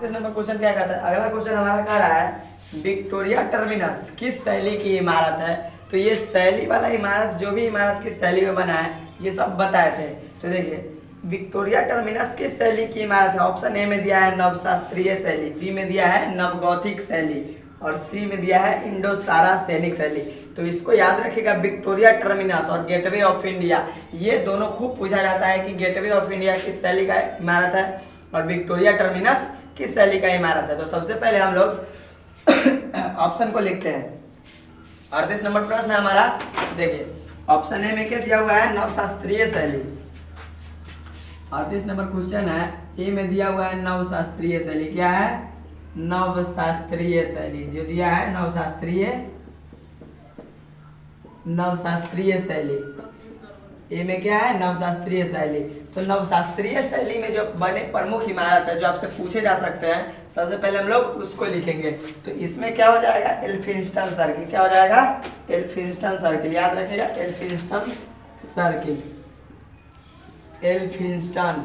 38 number question क्या कहता है, अगला क्वेश्चन हमारा कह रहा है विक्टोरिया टर्मिनस किस शैली की इमारत है। तो ये शैली वाला इमारत, जो भी इमारत किस शैली में बना है ये सब बताए थे। तो देखिए विक्टोरिया टर्मिनस किस शैली की इमारत है। ऑप्शन ए में दिया है नवशास्त्रीय शैली, बी में दिया है नवगौथिक शैली और सी में दिया है इंडो सारा सैनिक शैली। तो इसको याद रखिएगा, विक्टोरिया टर्मिनस और गेटवे ऑफ इंडिया ये दोनों खूब पूछा जाता है कि गेटवे ऑफ इंडिया किस शैली का इमारत है और विक्टोरिया टर्मिनस किस शैली का इमारत है। तो सबसे पहले हम लोग ऑप्शन को लिखते हैं। 38 नंबर प्रश्न है हमारा, देखिए ऑप्शन ए में क्या दिया हुआ है नवशास्त्रीय शैली। 38 नंबर क्वेश्चन है, ए में दिया हुआ है नवशास्त्रीय शैली। क्या है, नवशास्त्रीय शैली जो दिया है नवशास्त्रीय शैली। ए में क्या है नवशास्त्रीय शैली। तो नवशास्त्रीय शैली में जो बने प्रमुख इमारत है जो आपसे पूछे जा सकते हैं, सबसे पहले हम लोग उसको लिखेंगे। तो इसमें क्या हो जाएगा एल्फिंस्टन सर्किल। क्या हो जाएगा एल्फिंस्टन सर्किल, याद रखिएगा एल्फिंस्टन सर्किल। एल्फिंस्टन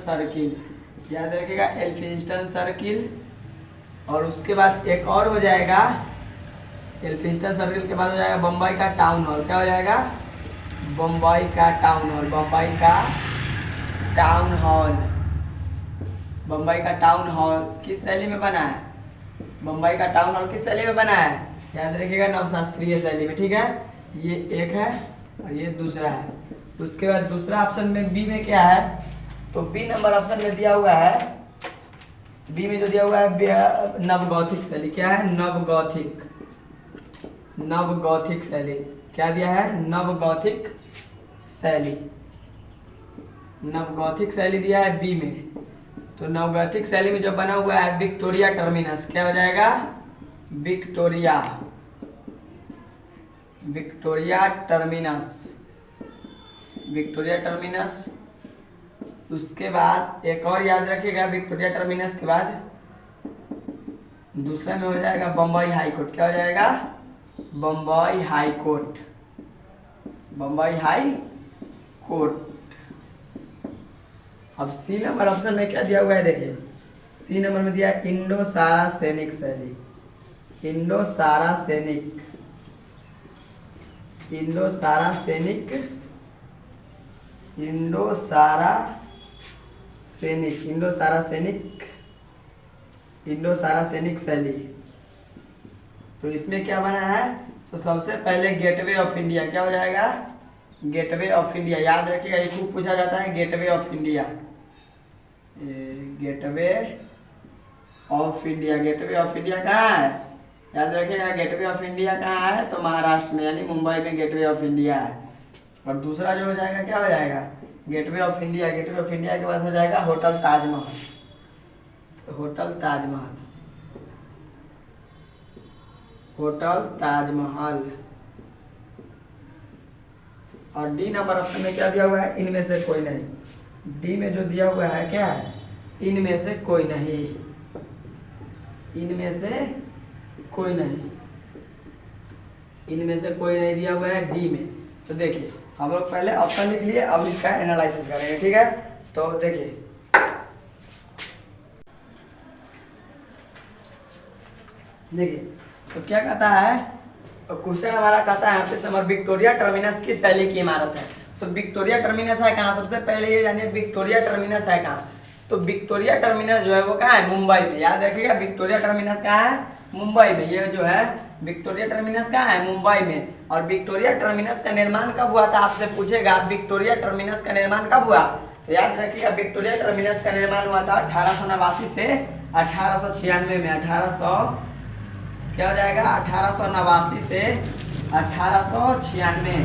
सर्किल याद रखिएगा एल्फिंस्टन सर्किल। और उसके बाद एक और हो जाएगा, एल्फिंस्टन सर्किल के बाद हो जाएगा बम्बई का टाउन हॉल। क्या हो जाएगा बम्बई का टाउन हॉल। बम्बई का टाउन हॉल किस शैली में बना है, बम्बई का टाउन हॉल किस शैली में बना है, याद रखिएगा नवशास्त्रीय शैली में। ठीक है, ये एक है और ये दूसरा है। उसके बाद दूसरा ऑप्शन में बी में क्या है, तो बी नंबर ऑप्शन में दिया हुआ है, बी में जो दिया हुआ है नवगौथिक शैली। क्या है नवगौथिक शैली। क्या दिया है नवगौथिक शैली दिया है बी में। तो नवगौथिक शैली में जो बना हुआ है विक्टोरिया टर्मिनस। क्या हो जाएगा विक्टोरिया टर्मिनस। उसके बाद एक और याद रखिएगा, विक्टोरिया टर्मिनस के बाद दूसरा में हो जाएगा बम्बई हाई कोर्ट। क्या हो जाएगा बम्बई हाई कोर्ट। अब सी नंबर ऑप्शन में क्या दिया हुआ है, देखिए सी नंबर में दिया है इंडो सारा सैनिक शैली। इंडो सारा सैनिक शैली। तो इसमें क्या बना है, तो सबसे पहले गेटवे ऑफ इंडिया। क्या हो जाएगा गेटवे ऑफ इंडिया, याद रखिएगा ये खूब पूछा जाता है gateway of India. Gateway of India कहाँ है, याद रखिएगा गेटवे ऑफ इंडिया कहाँ है, तो महाराष्ट्र में यानी मुंबई में गेटवे ऑफ इंडिया है। और दूसरा जो हो जाएगा क्या हो जाएगा गेटवे ऑफ इंडिया के बाद हो जाएगा होटल ताजमहल। तो होटल ताजमहल। और डी नंबर ऑप्शन में क्या दिया हुआ है, इनमें से कोई नहीं। डी में जो दिया हुआ है क्या है इनमें से कोई नहीं दिया हुआ है डी में। तो देखिए हम लोग पहले ऑप्शन लिख लिए, अब इसका एनालिसिस करेंगे। ठीक है, तो देखिए तो क्या कहता है, क्वेश्चन हमारा कहता है 38 नंबर विक्टोरिया टर्मिनस किस शैली की इमारत है। तो विक्टोरिया टर्मिनस है कहाँ, सबसे पहले ये जानिए विक्टोरिया टर्मिनस है कहाँ। तो विक्टोरिया टर्मिनस जो है वो कहाँ है मुंबई में। याद रखिएगा विक्टोरिया टर्मिनस कहाँ है मुंबई में। ये जो है विक्टोरिया टर्मिनस कहाँ है मुंबई में। और विक्टोरिया टर्मिनस का निर्माण कब हुआ था, आपसे पूछेगा विक्टोरिया टर्मिनस का निर्माण कब हुआ। तो याद रखिएगा विक्टोरिया टर्मिनस का निर्माण हुआ था 1889 से 1896 में। 1889 से 1896।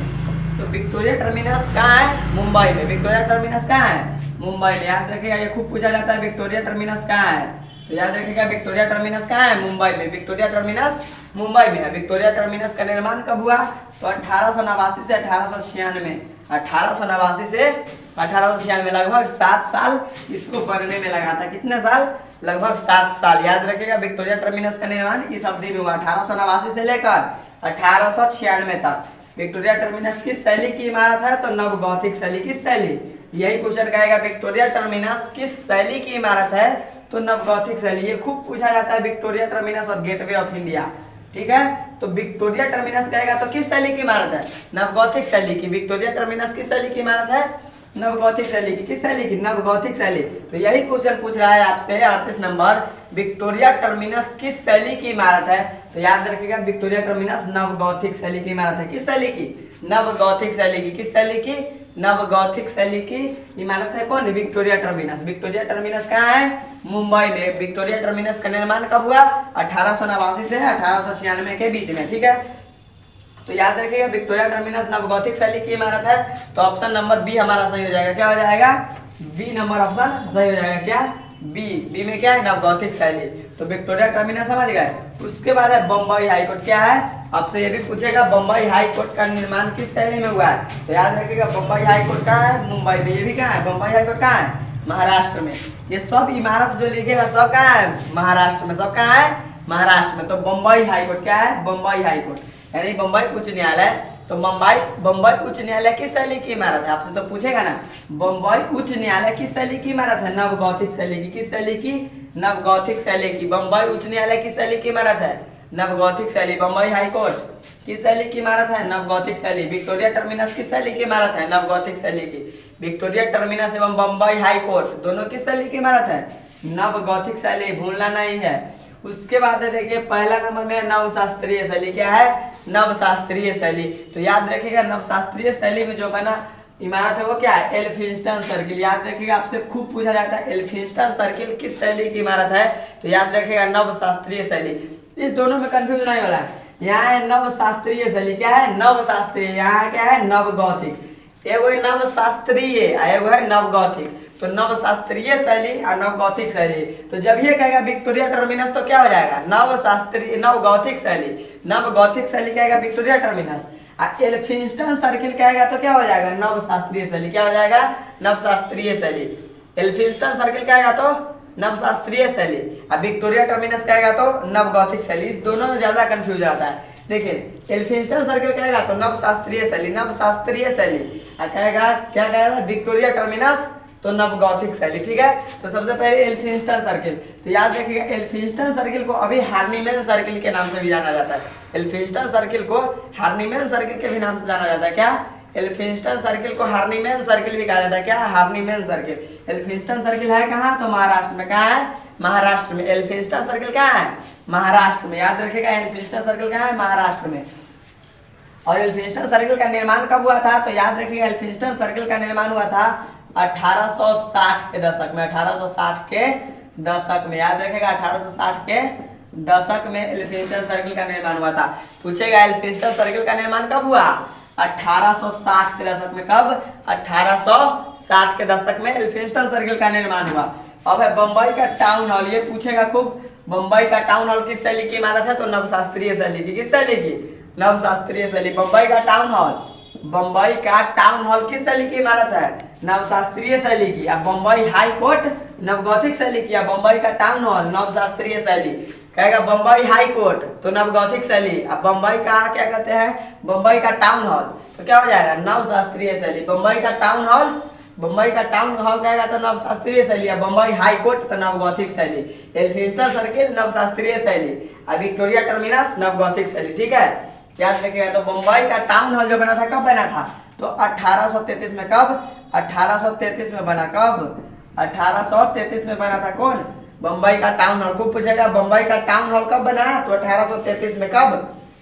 तो विक्टोरिया टर्मिनस कहाँ है मुंबई में। विक्टोरिया टर्मिनस कहाँ है मुंबई में। याद रखिएगा ये खूब पूछा जाता है विक्टोरिया टर्मिनस कहाँ है। तो याद रखिएगा विक्टोरिया टर्मिनस कहाँ है मुंबई में। विक्टोरिया टर्मिनस मुंबई में है। विक्टोरिया टर्मिनस का निर्माण कब हुआ, तो 1889 से 1896। 1889 से 1896 लगभग 7 साल इसको बनने में लगा था। कितने साल, लगभग 7 साल। याद रखिएगा विक्टोरिया टर्मिनस का निर्माण इस अवधि में हुआ 1889 से लेकर 1896 तक। विक्टोरिया टर्मिनस किस शैली की इमारत है? तो नव गौथिक शैली की शैली। यही क्वेश्चन कहेगा विक्टोरिया टर्मिनस किस शैली की इमारत है? तो नव गौथिक शैली। ये खूब पूछा जाता है विक्टोरिया टर्मिनस और गेटवे ऑफ इंडिया। ठीक है, तो विक्टोरिया टर्मिनस कहेगा तो किस शैली की इमारत है? नव गौथिक शैली की। विक्टोरिया टर्मिनस किस शैली की इमारत है? नव गौथिक शैली की। किस शैली की? नव गौथिक शैली। तो यही क्वेश्चन पूछ रहा है आपसे 38 नंबर, विक्टोरिया टर्मिनस किस शैली की इमारत है? तो याद रखिएगा विक्टोरिया टर्मिनस नव गौथिक शैली की इमारत है। किस शैली की? नव गौथिक शैली की। किस शैली की? नव गौथिक शैली की इमारत है कौन? Victoria terminus. विक्टोरिया टर्मिनस कहाँ है? मुंबई में। विक्टोरिया टर्मिनस का निर्माण कब हुआ? 1889 से 1896 के बीच में। ठीक है, तो याद रखिएगा विक्टोरिया टर्मिनस नवगौथिक शैली की इमारत है। तो ऑप्शन नंबर बी हमारा सही हो जाएगा। क्या हो जाएगा? बी नंबर ऑप्शन सही हो जाएगा। क्या? बी में क्या है? नवगौथिक शैली। तो विक्टोरिया टर्मिनस समझ गए। उसके बाद है बम्बई हाईकोर्ट। क्या है? आपसे ये भी पूछेगा बम्बई हाईकोर्ट का निर्माण किस शैली में हुआ है? तो याद रखिएगा बम्बई हाईकोर्ट कहाँ है? मुंबई में। ये भी कहाँ है? बम्बई हाईकोर्ट कहाँ है? महाराष्ट्र में। ये सब इमारत जो लिखेगा सब कहाँ है? महाराष्ट्र में। सब कहाँ है? महाराष्ट्र में। तो बम्बई हाईकोर्ट क्या है? बम्बई हाईकोर्ट यानी बम्बई उच्च न्यायालय। तो बम्बई उच्च न्यायालय किस शैली की इमारत है? आपसे तो पूछेगा ना। बम्बई उच्च न्यायालय किस शैली की इमारत है? नव गौथिक शैली की। किस शैली की? नव गौथिक शैली की। बम्बई उच्च न्यायालय किस शैली की इमारत है? नव गौथिक शैली। बम्बई हाईकोर्ट किस शैली की इमारत है? नव गौथिक शैली। विक्टोरिया टर्मिनस किस शैली की इमारत है? नव गौथिक शैली की। विक्टोरिया टर्मिनस एवं बम्बई हाईकोर्ट दोनों किस शैली की इमारत है? नव गौथिक शैली। भूलना नहीं है। उसके बाद देखिए पहला नंबर में नव शास्त्रीय शैली। क्या है? नव शास्त्रीय शैली। तो याद रखिएगा नव शास्त्रीय शैली में जो बना इमारत है वो क्या है? एल्फिंस्टन सर्किल। याद रखिएगा आपसे खूब पूछा जाता है एल्फिंस्टन सर्किल किस शैली की इमारत है? तो याद रखिएगा नव शास्त्रीय शैली। इस दोनों में कंफ्यूज नहीं हो रहा है। यहाँ है नव शास्त्रीय शैली। क्या है? नव शास्त्रीय। यहाँ क्या है? नव गौथिक। एगो है नव शास्त्रीय, एगो है नव गौथिक। तो नव शास्त्रीय शैली और नव गौथिक शैली। तो जब ये कहेगा विक्टोरिया टर्मिनस तो क्या हो जाएगा? नव शास्त्रीय नव गौथिक शैली। नव गौथिक शैली कहेगा विक्टोरिया टर्मिनस। एल्फिंस्टन सर्किल कहेगा तो क्या हो जाएगा? नव शास्त्रीय शैली। क्या हो जाएगा? नव शास्त्रीय शैली। एल्फिंस्टन सर्किल कहेगा तो नव शास्त्रीय शैली। अब विक्टोरिया टर्मिनस कहेगा तो नव गौथिक शैली। इस दोनों में ज्यादा कंफ्यूज आता है। देखिए एल्फिंस्टन सर्किल कहेगा तो नव शास्त्रीय शैली। नव शास्त्रीय शैली कहेगा क्या कहेगा? विक्टोरिया टर्मिनस तो नव गौथिक शैली। ठीक है, तो सबसे पहले एल्फिंस्टन सर्किल। तो याद रखिएगा एल्फिंस्टन सर्किल को अभी हार्निमैन सर्किल के नाम से भी जाना जाता है। एल्फिंस्टन सर्किल को हार्निमैन सर्किल के भी नाम से जाना जाता है। क्या? एल्फिंस्टन सर्किल को हार्निमैन सर्किल भी कहा जाता है। क्या? हार्निमैन सर्किल। एल्फिंस्टन सर्किल है कहाँ? तो महाराष्ट्र में। कहाँ है? महाराष्ट्र में। एल्फिंस्टन सर्किल कहाँ है? महाराष्ट्र में। याद रखिएगा एल्फिंस्टन सर्किल कहाँ है? महाराष्ट्र में। और एल्फिंस्टन सर्किल का निर्माण कब हुआ था? तो याद रखिएगा एल्फिंस्टन सर्किल का निर्माण हुआ था 1860 के दशक में। 1860 के दशक में। याद रखिएगा 1860 के दशक में एल्फिंस्टन सर्किल का निर्माण हुआ था। पूछेगा एल्फिंस्टन सर्किल का निर्माण कब हुआ? 1860 के दशक में। कब? 1860 के दशक में एल्फिंस्टन सर्किल का निर्माण हुआ। अब है बम्बई का टाउन हॉल। ये पूछेगा खूब, बम्बई का टाउन हॉल किस शैली की इमारत है? तो नव शास्त्रीय शैली की। किस शैली की? नव शास्त्रीय शैली। बम्बई का टाउन हॉल, बम्बई का टाउन हॉल किस शैली की इमारत है? नव शास्त्रीय शैली की। अब बम्बई हाई कोर्ट नव गौथिक शैली की। बम्बई का टाउन हॉल नव शास्त्रीय शैली। कहेगा बम्बई हाई कोर्ट तो नव गौथिक शैली। अब बम्बई का क्या कहते हैं? बम्बई का टाउन हॉल तो क्या हो जाएगा? नव शास्त्रीय शैली। बम्बई का टाउन हॉल, बम्बई का टाउन हॉल कहेगा तो नव शास्त्रीय शैली। बम्बई हाई कोर्ट तो नव गौथिक शैली। एल्फिंस्टन सर्किल नव शास्त्रीय शैली। अब विक्टोरिया टर्मिनस नव गौथिक शैली। ठीक है, याद रखिएगा। तो बम्बई का टाउन हॉल जो बना था कब बना था? तो 1833 में। कब? 1833 में बना। कब? 1833 में बना था। कौन? बम्बई का टाउन हॉल। खूब पूछेगा बम्बई का टाउन हॉल कब बना? तो 1833 में। कब?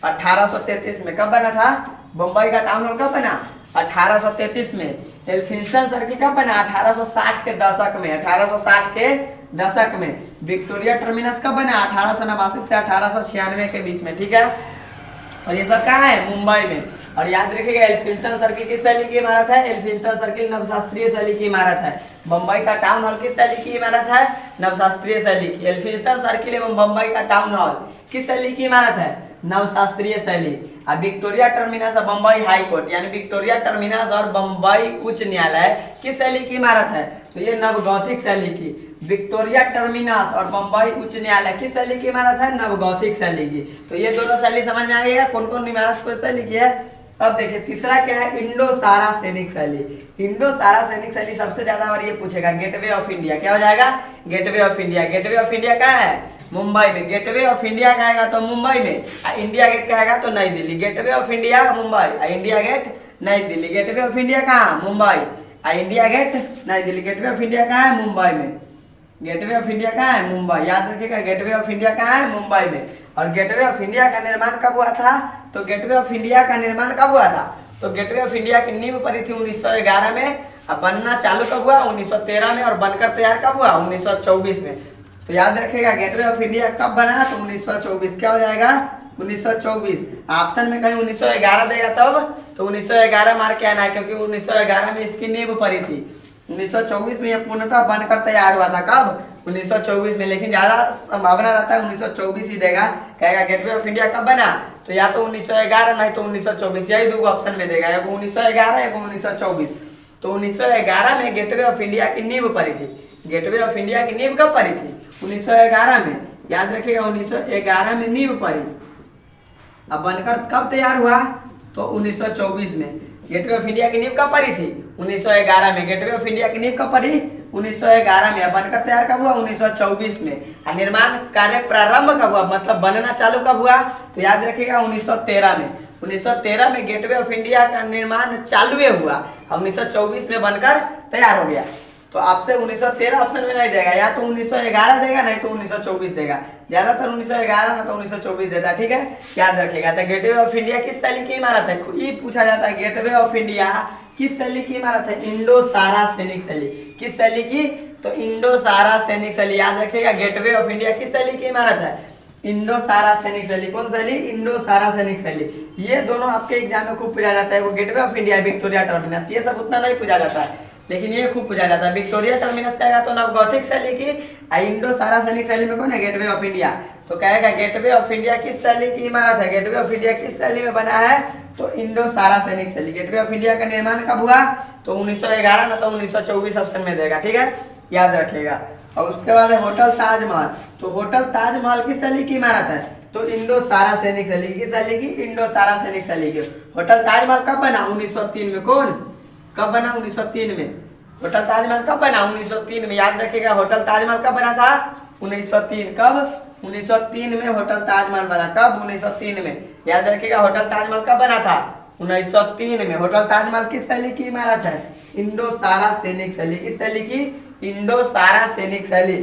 1833 में। कब बना था? बम्बई का टाउन हॉल कब बना? 1833 में। एल्फिंस्टन सर्किल कब बना? 1860 के दशक में। 1860 के दशक में। विक्टोरिया टर्मिनस कब बना? 1889 से 1896 के बीच में। ठीक है, और ये सब कहाँ है? मुंबई में। और याद रखिएगा एल्फिंस्टन सर्किल किस शैली की इमारत है? एल्फिंस्टन सर्किल नवशास्त्रीय शैली की इमारत है। बम्बई का टाउन हॉल किस शैली की इमारत है? नवशास्त्रीय शैली की। एल्फिंस्टन सर्किल एवं बम्बई का टाउन हॉल किस शैली की इमारत है? नवशास्त्रीय शैली। अब विक्टोरिया टर्मिनस और बम्बई हाई कोर्ट यानी विक्टोरिया टर्मिनस और बम्बई उच्च न्यायालय किस शैली की इमारत है? तो ये नवगौथिक शैली की। विक्टोरिया टर्मिनस और बम्बई उच्च न्यायालय किस शैली की इमारत है? नवगौथिक शैली की। तो ये दोनों शैली समझ में आ गया कौन कौन इमारत को शैली की है? अब देखिए तीसरा क्या है, इंडो सारा सैनिक शैली। इंडो सारा सैनिक शैली सबसे ज्यादा बार ये पूछेगा, गेटवे ऑफ इंडिया क्या हो जाएगा, gateway of India. Gateway of India कहाँ है, मुंबई में। गेटवे ऑफ इंडिया कहेगा तो मुंबई में, इंडिया गेट कहेगा तो New Delhi. Gateway of India Mumbai, India Gate New Delhi. Gateway of India कहाँ, Mumbai, India Gate New Delhi. Gateway of India कहाँ है, मुंबई में। गेटवे ऑफ इंडिया कहाँ है, मुंबई। याद रखिएगा गेटवे ऑफ इंडिया कहाँ है, मुंबई में। और गेटवे ऑफ इंडिया का निर्माण कब हुआ था, तो गेटवे ऑफ इंडिया का निर्माण कब हुआ था, तो गेटवे ऑफ इंडिया की नींव पड़ी थी 1911 में। अब बनना चालू कब हुआ, 1913 में। और बनकर तैयार कब हुआ, 1924 में। तो याद रखिएगा गेटवे ऑफ इंडिया कब बना, तो 1924। क्या हो जाएगा, 1924। ऑप्शन में कहीं 1911 देगा तब तो 1911 मार के आना है, क्योंकि 1911 में इसकी नींव पड़ी थी। 1924 में यह पूर्णतः बनकर तैयार हुआ था। कब, 1924 में। लेकिन ज्यादा संभावना रहता है 1924 ही देगा। कहेगा गेटवे ऑफ इंडिया कब बना, तो या तो 1911 नहीं तो 1924, यही दो ऑप्शन में देगा, या 1911 या 1924। तो 1911 में गेटवे ऑफ इंडिया की नींव पड़ी थी। गेटवे ऑफ इंडिया की नींव कब पड़ी थी, 1911 में। याद रखिएगा 1911 में नींव पड़ी। अब बनकर कब तैयार हुआ, तो 1924 में। गेटवे ऑफ इंडिया की नींव कब पड़ी थी, 1911 में। गेटवे ऑफ इंडिया की नींव कब पड़ी, 1911 में। बनकर तैयार कब हुआ, 1924 में। और निर्माण कार्य प्रारंभ कब हुआ, मतलब बनना चालू कब हुआ, तो याद रखिएगा 1913 में। 1913 में गेटवे ऑफ इंडिया का निर्माण चालू हुआ, 1924 में बनकर तैयार हो गया। तो आपसे 1913 ऑप्शन में नहीं देगा, या तो 1911 देगा नहीं तो 1924 देगा। ज्यादातर 1911 ना तो 1924 देता है, ठीक है, याद रखिएगा। तो गेटवे ऑफ इंडिया किस शैली की इमारत है, ये पूछा जाता है। गेटवे ऑफ इंडिया किस शैली की इमारत है, इंडो सारा सैनिक शैली। किस शैली की, तो इंडो सारा सैनिक शैली। याद रखिएगा गेटवे ऑफ इंडिया किस शैली की इमारत है, इंडो सारा सैनिक शैली। कौन शैली, इंडो सारा सैनिक शैली। ये दोनों आपके एग्जाम में खूब पूछा जाता है। वो gateway of India, Victoria terminus, ये सब उतना नहीं पूछा जाता है, लेकिन ये खूब पूछा जाता है। विक्टोरिया टर्मिनस कहेगा तो नवगौथिक शैली की, इंडो सारा सैनिक शैली में कौन है, गेटवे ऑफ इंडिया। तो कहेगा गेटवे ऑफ इंडिया किस शैली की इमारत है, गेटवे ऑफ इंडिया किस शैली में बना है, तो इंडो सारा सैनिक शैली। गेटवे ऑफ इंडिया का निर्माण कब हुआ, तो 1911 ना तो 1924 ऑप्शन में देगा, ठीक है, याद रखिएगा। और उसके बाद है होटल ताजमहल। तो होटल ताजमहल किस शैली की इमारत है, तो इंडो सारा सैनिक शैली की। शैली की, इंडो सारा सैनिक शैली की। होटल ताजमहल कब बना, 1903 में। कौन, कब बना, 1903 में। होटल ताजमहल कब बना, 1903 में। याद रखिएगा होटल ताजमहल कब बना था, 1903। कब, 1903 में होटल ताजमहल बना। कब, 1903 में। याद रखिएगा होटल ताजमहल कब बना था, 1903 में। होटल ताजमहल किस शैली की इमारत है, इंडो सारा सैनिक शैली। किस शैली की, इंडो सारा सैनिक शैली।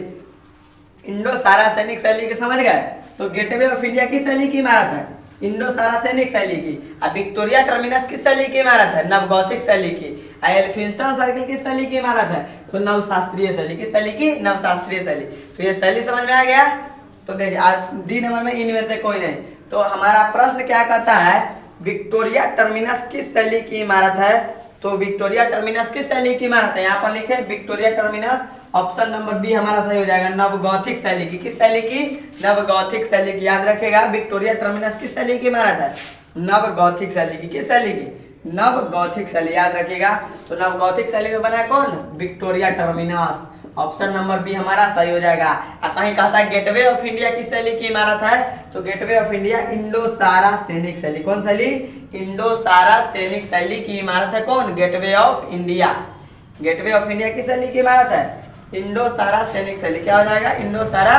इंडो सारा सैनिक शैली के समझ गए। तो गेटवे ऑफ इंडिया किस शैली की इमारत है, इंडो सारा सैनिक शैली की। अब विक्टोरिया टर्मिनस किस शैली की इमारत है, नवगौथिक शैली की। एल्फिंस्टन सर्किल किस शैली की इमारत है, तो नवशास्त्रीय शैली। किस शैली की, नवशास्त्रीय शैली। तो ये शैली समझ में आ गया। तो देखिए आज डी नंबर में इनमें से कोई नहीं। तो हमारा प्रश्न क्या कहता है, विक्टोरिया टर्मिनस किस शैली की इमारत है। तो विक्टोरिया टर्मिनस किस शैली की इमारत है, यहाँ पर लिखे Victoria Terminus. Option number B हमारा सही हो जाएगा, नवगौथिक शैली की। किस शैली की, नवगौथिक शैली की। याद रखेगा विक्टोरिया टर्मिनस किस शैली की इमारत है, नवगौथिक शैली की। किस शैली की, नवगौथिक शैली। याद रखिएगा। तो नवगौथिक शैली में बना है कौन, Victoria Terminus. Option number B हमारा सही हो जाएगा। कहीं कहता है गेटवे ऑफ इंडिया किस शैली की इमारत है, तो गेटवे ऑफ इंडिया इंडो सारा सैनिक शैली। कौन शैली, इंडो सारा सैनिक शैली की इमारत है कौन, gateway of India. Gateway of India किस शैली की इमारत है, इंडो सारा सैनिक शैली। क्या हो जाएगा, इंडो सारा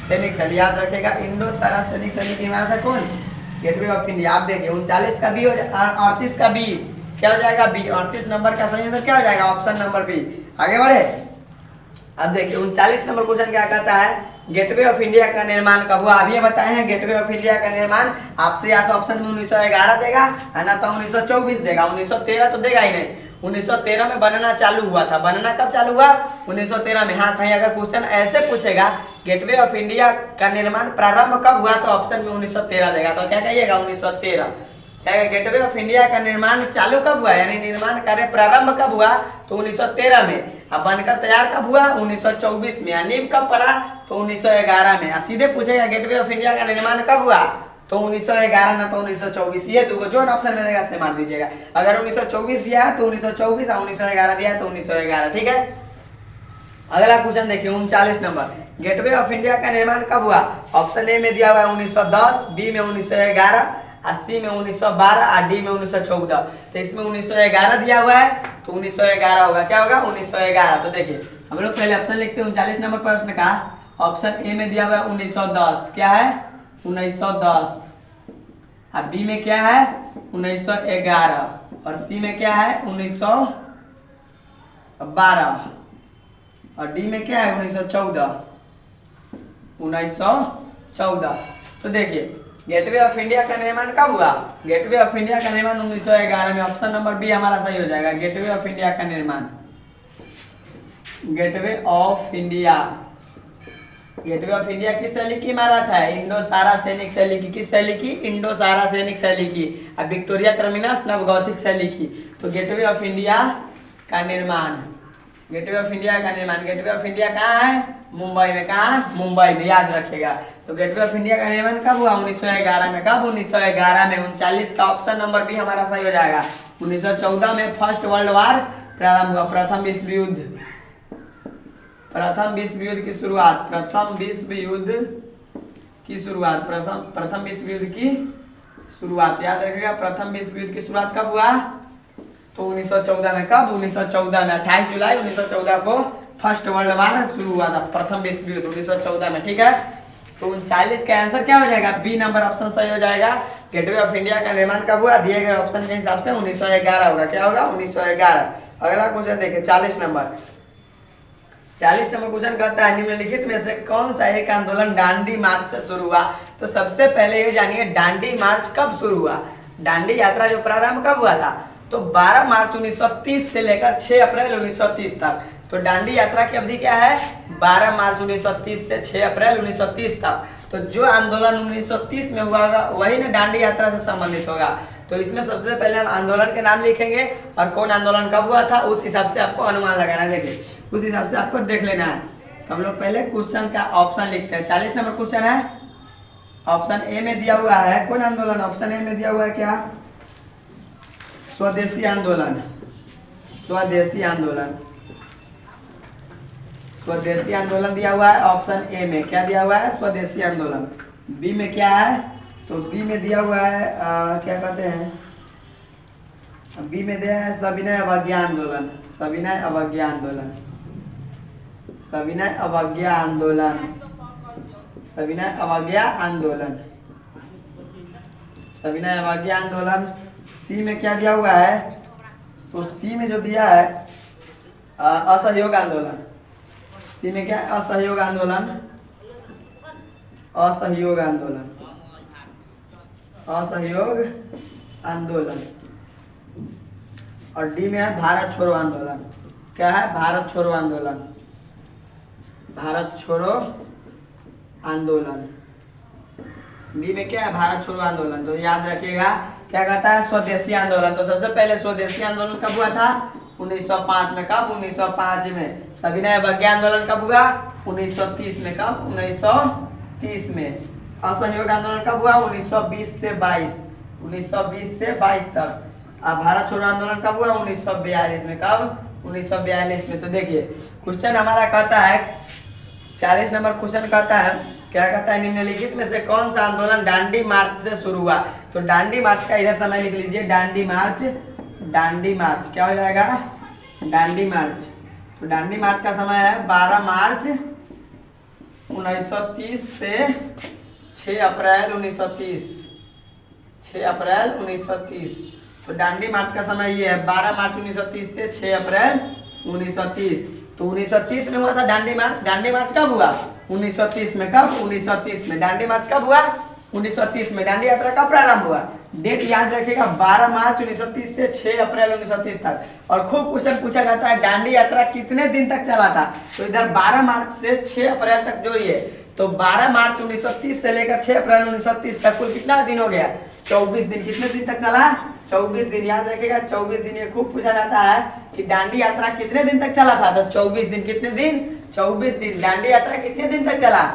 सैनिक शैली। याद रखेगा इंडो सारा सैनिक शैली की इमारत है कौन, गेटवे ऑफ इंडिया। आप देखिए 39 का बी हो जाएगा, 38 का बी क्या हो जाएगा, बी। 38 नंबर का सही आंसर क्या हो जाएगा, ऑप्शन नंबर बी। आगे बढ़े। अब देखिए 39 नंबर क्वेश्चन क्या कहता है, गेटवे ऑफ इंडिया का निर्माण कब हुआ। अभी बताए हैं गेटवे ऑफ इंडिया का निर्माण आपसे या तो ऑप्शन में 1911 देगा ना तो 1924 देगा। 1913 तो देगा ही नहीं। 1913 में बनना चालू हुआ था। बनना कब चालू हुआ, 1913 में। हाँ कहीं अगर क्वेश्चन ऐसे पूछेगा गेटवे ऑफ इंडिया का निर्माण प्रारंभ कब हुआ तो ऑप्शन में 1913 देगा। तो क्या कहिएगा 1913। क्या गेटवे ऑफ इंडिया का निर्माण चालू कब हुआ, यानी निर्माण कार्य प्रारंभ कब हुआ तो 1913 में। अब बनकर तैयार कब हुआ 1924 में। नींव कब पड़ा तो 1911 में। सीधे पूछेगा गेटवे ऑफ इंडिया का निर्माण कब हुआ तो 1911 ना तो 1924। ये दो जो ऑप्शन में देगा से मार दीजिएगा। अगर 1924 दिया है तो 1924 और 1911 दिया है तो 1911। ठीक है। अगला क्वेश्चन देखिए 39 नंबर, गेटवे ऑफ इंडिया का निर्माण कब हुआ। ऑप्शन ए में दिया हुआ है 1910, बी में 1911 और सी में 1912 और डी में 1914। तो इसमें 1911 दिया हुआ है, तो 1911 होगा। क्या होगा? 1911। तो देखिए हम लोग पहले ऑप्शन लिखते हैं 39 नंबर प्रश्न का। ऑप्शन ए में दिया हुआ है 1910। क्या है? 1910। अब बी में क्या है? 1911। और सी में क्या है? 1912। और डी में क्या है? 1914। 1914। तो देखिए गेटवे ऑफ इंडिया का निर्माण कब हुआ? गेटवे ऑफ इंडिया का निर्माण 1911 में। ऑप्शन नंबर बी हमारा सही हो जाएगा। गेटवे ऑफ इंडिया का निर्माण, gateway of India. Gateway of India किस शैली की इमारत है? इंडो सारा सैनिक शैली की। किस शैली की? इंडो सारा सैनिक शैली की। अब विक्टोरिया टर्मिनस नवगौथिक शैली की। तो गेटवे ऑफ इंडिया का निर्माण, गेटवे ऑफ इंडिया का निर्माण। गेटवे ऑफ इंडिया कहाँ है? मुंबई में। कहाँ? मुंबई में, याद रखेगा। तो गेटवे ऑफ इंडिया का निर्माण कब हुआ? 1911 में। कब? 1911 में। 39 का ऑप्शन नंबर बी हमारा सही हो जाएगा। 1914 में फर्स्ट वर्ल्ड वार प्रारंभ हुआ। प्रथम विश्व युद्ध, प्रथम विश्व युद्ध की शुरुआत, प्रथम विश्व युद्ध की शुरुआत, प्रथम विश्व युद्ध की शुरुआत, याद रखिएगा। प्रथम विश्व युद्ध की शुरुआत कब हुआ? तो 1914 में। कब? 1914 में। 28 जुलाई 1914 को फर्स्ट वर्ल्ड वार शुरू हुआ था, प्रथम विश्व युद्ध 1914 में। ठीक है, तो 39 का आंसर क्या हो जाएगा? बी नंबर ऑप्शन सही हो जाएगा। गेटवे ऑफ इंडिया का निर्माण कब हुआ? दिए गए ऑप्शन के हिसाब से 1911 होगा। क्या होगा? 1911। अगला क्वेश्चन देखिए 40 नंबर। 40 नंबर क्वेश्चन कहता है निम्नलिखित में से कौन सा एक आंदोलन दांडी मार्च से शुरू हुआ? तो सबसे पहले ये जानिए दांडी मार्च कब शुरू हुआ। दांडी यात्रा जो प्रारंभ कब हुआ था? तो 12 मार्च 1930 से लेकर 6 अप्रैल 1930 तक। तो दांडी यात्रा की अवधि क्या है? 12 मार्च 1930 से 6 अप्रैल 1930 तक। तो जो आंदोलन 1930 में हुआ होगा वही ना दांडी यात्रा से संबंधित होगा। तो इसमें सबसे पहले हम आंदोलन के नाम लिखेंगे और कौन आंदोलन कब हुआ था उस हिसाब से आपको अनुमान लगाना है। देखिए उस हिसाब से आपको देख लेना है। तो हम लोग पहले क्वेश्चन का ऑप्शन लिखते हैं। 40 नंबर क्वेश्चन है, ऑप्शन ए में दिया हुआ है कौन आंदोलन? ऑप्शन ए में दिया हुआ है क्या? स्वदेशी आंदोलन। स्वदेशी आंदोलन, स्वदेशी आंदोलन दिया हुआ है ऑप्शन ए में। क्या दिया हुआ है? स्वदेशी आंदोलन। बी में क्या है? तो बी में दिया हुआ है क्या कहते हैं, बी में दिया है सविनय अवज्ञा आंदोलन। सविनय अवज्ञा आंदोलन, सविनय अवज्ञा आंदोलन, सविनय अवज्ञा आंदोलन, सविनय अवज्ञा आंदोलन। सी में क्या दिया हुआ है? तो सी में जो दिया है असहयोग आंदोलन। सी में क्या है? असहयोग आंदोलन, असहयोग आंदोलन, असहयोग आंदोलन। और डी में है भारत छोड़ो आंदोलन। क्या है? भारत छोड़ो आंदोलन, भारत छोड़ो आंदोलन। डी में क्या है? भारत छोड़ो आंदोलन। तो याद रखिएगा क्या कहता है? स्वदेशी आंदोलन। तो सबसे पहले स्वदेशी आंदोलन कब हुआ था? 1905 में। कब? 1905 में। सविनय अवज्ञा आंदोलन कब हुआ? 1930 में। कब? 1930 में। असहयोग आंदोलन कब हुआ? 1920 से 22, 1920 से 22 तक। अब भारत छोड़ो आंदोलन कब हुआ? 1942 में। कब? 1942 में। तो देखिए क्वेश्चन हमारा कहता है 40 नंबर क्वेश्चन कहता है क्या कहता है? निम्नलिखित में से कौन सा आंदोलन दांडी मार्च से शुरू हुआ? तो दांडी मार्च का इधर समय लिख लीजिए। दांडी मार्च, दांडी मार्च क्या हो जाएगा? दांडी मार्च। तो दांडी मार्च का समय है 12 मार्च 1930 से 6 अप्रैल 1930, 6 अप्रैल 1930। तो दांडी मार्च का समय ये है 12 मार्च 1930 से 6 अप्रैल 1930। तो 1930 में हुआ था दांडी मार्च। दांडी मार्च कब हुआ? 1930 में। कब? 1930 में। दांडी मार्च कब हुआ? 1930 में। दांडी यात्रा कब प्रारंभ हुआ? डेट याद रखिएगा 12 मार्च 1930 से 6 अप्रैल 1930 तक। और खूब क्वेश्चन पूछा जाता है दांडी यात्रा कितने दिन तक चला था? तो इधर 12 मार्च से 6 अप्रैल तक जोड़िए। तो 12 मार्च 1930 से लेकर 6 अप्रैल 1930 तक कुल कितना दिन हो गया? 24 दिन। कितने दिन तक चला? 24 दिन। याद रखिएगा 24 दिन। ये खूब पूछा जाता है कि दांडी यात्रा कितने दिन तक चला था? तो 24 दिन। कितने दिन? 24 दिन। दांडी यात्रा कितने दिन तक चला?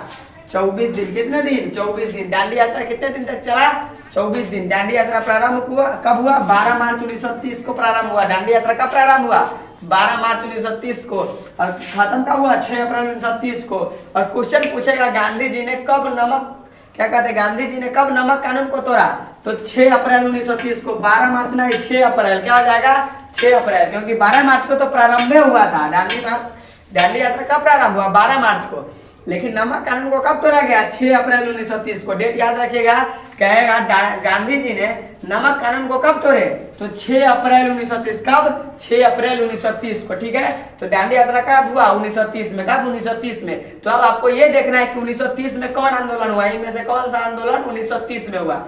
24 दिन। कितने दिन? 24 दिन। दांडी यात्रा कितने दिन तक चला? 24 दिन। दांडी यात्रा प्रारंभ हुआ कब हुआ? 12 मार्च 1930 को प्रारंभ हुआ। दांडी यात्रा कब प्रारंभ हुआ? 12 मार्च 1930 को। और खत्म कब हुआ? 6 अप्रैल 1930 को। और क्वेश्चन पूछेगा गांधी जी ने कब नमक क्या कहते हैं, गांधी जी ने कब नमक कानून को तोड़ा, तो 6 अप्रैल 1930 को। 12 मार्च नहीं, 6 अप्रैल। क्या हो जाएगा, 6 अप्रैल, क्योंकि 12 मार्च को तो प्रारंभ हुआ था दांडी यात्रा। कब प्रारंभ हुआ, 12 मार्च को, लेकिन नमक कानून को कब तोड़ा गया, 6 अप्रैल 1930 को। डेट याद रखिएगा। कहेगा गांधी जी ने नमक कानून को कब तोड़े, तो 6 अप्रैल 1930। कब, 6 अप्रैल 1930 को। ठीक है, तो दांडी यात्रा कब हुआ, 1930 में। कब, 1930 में। तो अब आपको ये देखना है कि 1930 में कौन आंदोलन हुआ, इनमें से कौन सा आंदोलन 1930 में हुआ।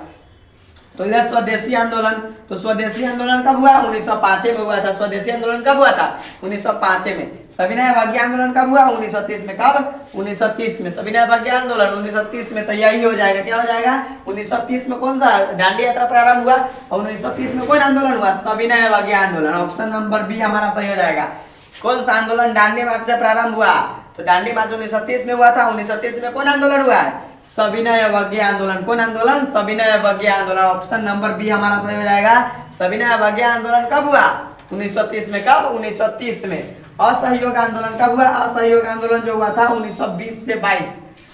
तो इधर स्वदेशी आंदोलन, तो स्वदेशी आंदोलन कब हुआ, 1905 में हुआ था। स्वदेशी आंदोलन कब हुआ था, 1905 में। सविनय अवज्ञा आंदोलन कब हुआ, 1930 में। कब, 1930 में सविनय अवज्ञा आंदोलन 1930 में। तो यही हो जाएगा, क्या हो जाएगा, 1930 में कौन सा दांडी यात्रा प्रारंभ हुआ, और 1930 में कौन आंदोलन हुआ, सविनय अवज्ञा आंदोलन। ऑप्शन नंबर बी हमारा सही हो जाएगा। कौन सा आंदोलन दांडी मार्च से प्रारंभ हुआ, तो दांडी मार्च 1930 में हुआ था। 1930 में कौन आंदोलन हुआ है, सविनय अवज्ञा आंदोलन। कौन आंदोलन, सविनय अवज्ञा आंदोलन। ऑप्शन नंबर बी हमारा सही हो जाएगा। सविनय अवज्ञा आंदोलन कब हुआ, 1930 में। कब, 1930 में। असहयोग आंदोलन कब हुआ, असहयोग आंदोलन जो हुआ था 1920 से 22।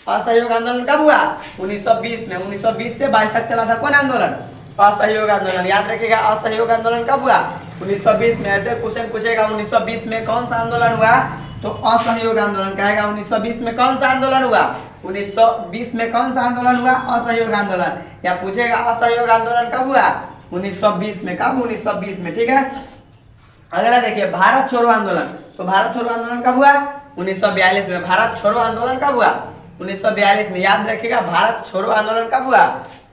असहयोग आंदोलन कब हुआ, 1920 में। 1920 से 22 तक चला था कौन आंदोलन, असहयोग आंदोलन। याद रखिएगा, असहयोग आंदोलन कब हुआ, 1920 में। ऐसे क्वेश्चन पूछेगा 1920 में कौन सा आंदोलन हुआ, तो असहयोग आंदोलन कहेगा। 1920 में कौन सा आंदोलन हुआ, 1920 में कौन सा आंदोलन हुआ, असहयोग आंदोलन। या पूछेगा असहयोग आंदोलन कब हुआ, 1920 में। कब, 1920 में। ठीक है, अगला देखिए, भारत छोड़ो आंदोलन। तो भारत छोड़ो आंदोलन कब हुआ, 1942 में। भारत छोड़ो आंदोलन कब हुआ, 1942 में। याद रखिएगा, भारत छोड़ो आंदोलन कब हुआ,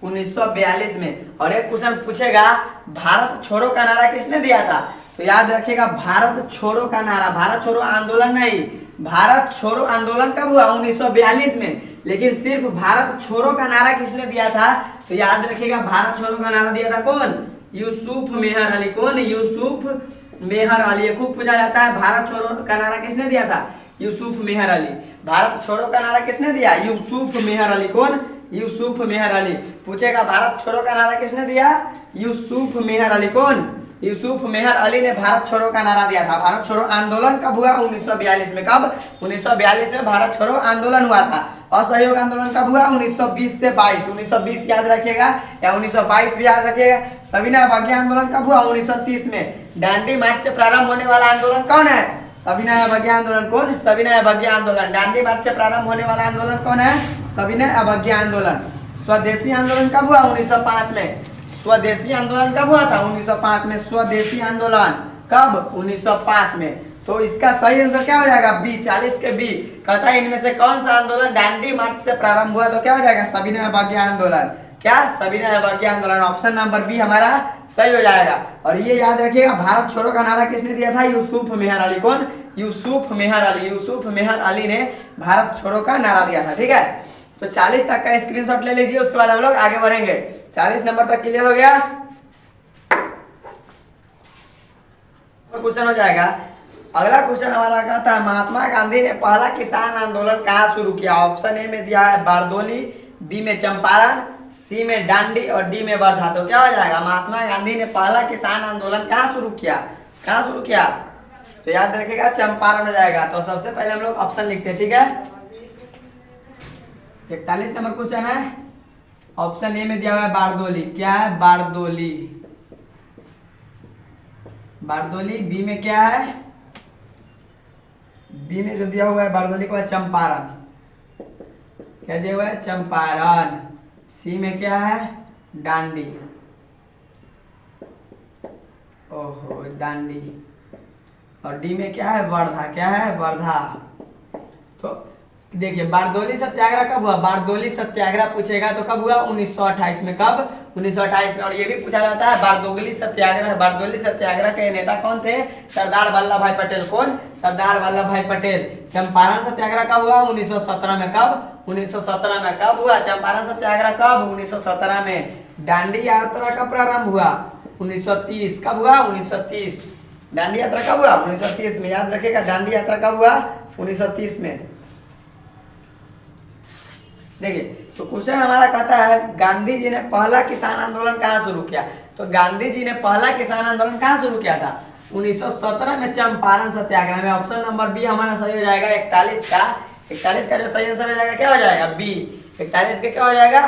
1942 में। और एक क्वेश्चन पूछेगा, भारत छोड़ो का नारा किसने दिया था, तो याद रखिएगा, भारत छोड़ो का नारा, भारत छोड़ो आंदोलन नहीं, भारत छोड़ो आंदोलन कब हुआ, 1942 में। लेकिन सिर्फ भारत छोड़ो का नारा किसने दिया था, तो याद रखिएगा, भारत छोड़ो का नारा दिया था कौन, यूसुफ मेहर अली। कौन, यूसुफ मेहर अली। खूब पूछा जाता है, भारत छोड़ो का नारा किसने दिया था, यूसुफ मेहर अली। भारत छोड़ो का नारा किसने दिया, यूसुफ मेहर अली। कौन, यूसुफ मेहर अली। पूछेगा भारत छोड़ो का नारा किसने दिया, यूसुफ मेहर अली। कौन, यूसुफ मेहर अली ने भारत छोड़ो का नारा दिया था। भारत छोड़ो आंदोलन कब हुआ, 1942 में। कब, 1942 में भारत छोड़ो आंदोलन हुआ था। असहयोग आंदोलन कब हुआ, 1920 से 22। 1920 याद रखिएगा, या 1922 भी याद रखिएगा। सविनय अवज्ञा आंदोलन कब हुआ, 1930 में। दांडी मार्च से प्रारंभ होने वाला आंदोलन कौन है, सविनय अवज्ञा आंदोलन। कौन, सविनय अवज्ञा आंदोलन। दांडी मार्च से प्रारंभ होने वाला आंदोलन कौन है, सविनय अवज्ञा आंदोलन। स्वदेशी आंदोलन कब हुआ, 1905 में। स्वदेशी आंदोलन कब हुआ था, 1905 में। स्वदेशी आंदोलन कब, 1905 में। तो इसका सही आंसर क्या हो जाएगा, बी, 40 के बी। कहता है इनमें से कौन सा आंदोलन दांडी मार्च से प्रारंभ हुआ, तो क्या हो जाएगा, सविनय अवज्ञा आंदोलन। क्या, सविनय अवज्ञा आंदोलन। ऑप्शन नंबर बी हमारा सही हो जाएगा। और ये याद रखिएगा, भारत छोड़ो का नारा किसने दिया था, यूसुफ मेहर अली। कौन, यूसुफ मेहर अली। यूसुफ मेहर अली ने भारत छोड़ो का नारा दिया था। ठीक है, तो 40 तक का स्क्रीनशॉट ले लीजिए, उसके बाद हम लोग आगे बढ़ेंगे। 40 नंबर तक क्लियर हो गया। क्वेश्चन हो जाएगा, अगला क्वेश्चन हमारा कहता है, महात्मा गांधी ने पहला किसान आंदोलन कहाँ शुरू किया। ऑप्शन ए में दिया है बारदोली, बी में चंपारण, सी में डांडी और डी में वर्धा। तो क्या हो जाएगा, महात्मा गांधी ने पहला किसान आंदोलन कहाँ शुरू किया, कहाँ शुरू किया, तो याद रखिएगा चंपारण हो जाएगा। तो सबसे पहले हम लोग ऑप्शन लिखते हैं। ठीक है, 41 नंबर क्वेश्चन है, ऑप्शन ए में दिया हुआ है बारदोली। क्या है, बारदोली, बारदोली। बी में क्या है, बी में जो दिया हुआ है बारदोली को है चंपारण। क्या दिया हुआ है, चंपारण। सी में क्या है, डांडी। ओहो, डांडी। और डी में क्या है, वर्धा। क्या है, वर्धा। तो देखिए, बारदोली सत्याग्रह कब हुआ, बारदोली सत्याग्रह पूछेगा तो कब हुआ, 1928 में। कब, 1928 में। और ये भी पूछा जाता है बारदोली सत्याग्रह, बारदोली सत्याग्रह के नेता कौन थे, सरदार वल्लभ भाई पटेल। कौन, सरदार वल्लभ भाई पटेल। चंपारण सत्याग्रह कब हुआ, 1917 में। कब, 1917 में। कब हुआ चंपारण सत्याग्रह, कब, 1917 में। दांडी यात्रा कब प्रारंभ हुआ, 1930। कब हुआ, 1930। दांडी यात्रा कब हुआ, 1930 में। याद रखिएगा, दांडी यात्रा कब हुआ, 1930 में। देखिए, तो क्वेश्चन हमारा कहता है, गांधी जी ने पहला किसान आंदोलन कहाँ शुरू किया। तो गांधी जी ने पहला किसान आंदोलन कहाँ शुरू किया था, 1917 में, चंपारण सत्याग्रह में। ऑप्शन नंबर बी हमारा सही हो जाएगा। 41 का जो सही आंसर हो जाएगा क्या हो जाएगा, बी। 41 के क्या हो जाएगा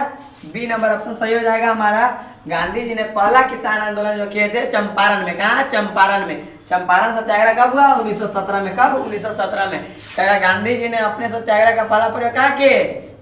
बी नंबर ऑप्शन सही हो जाएगा हमारा। गांधी जी ने पहला किसान आंदोलन जो किए थे चंपारण में, कहा चंपारण में। चंपारण सत्याग्रह कब हुआ 1917 में। कब 1917 में। कहा गांधी जी ने अपने सत्याग्रह का पहला प्रयोग कहा किए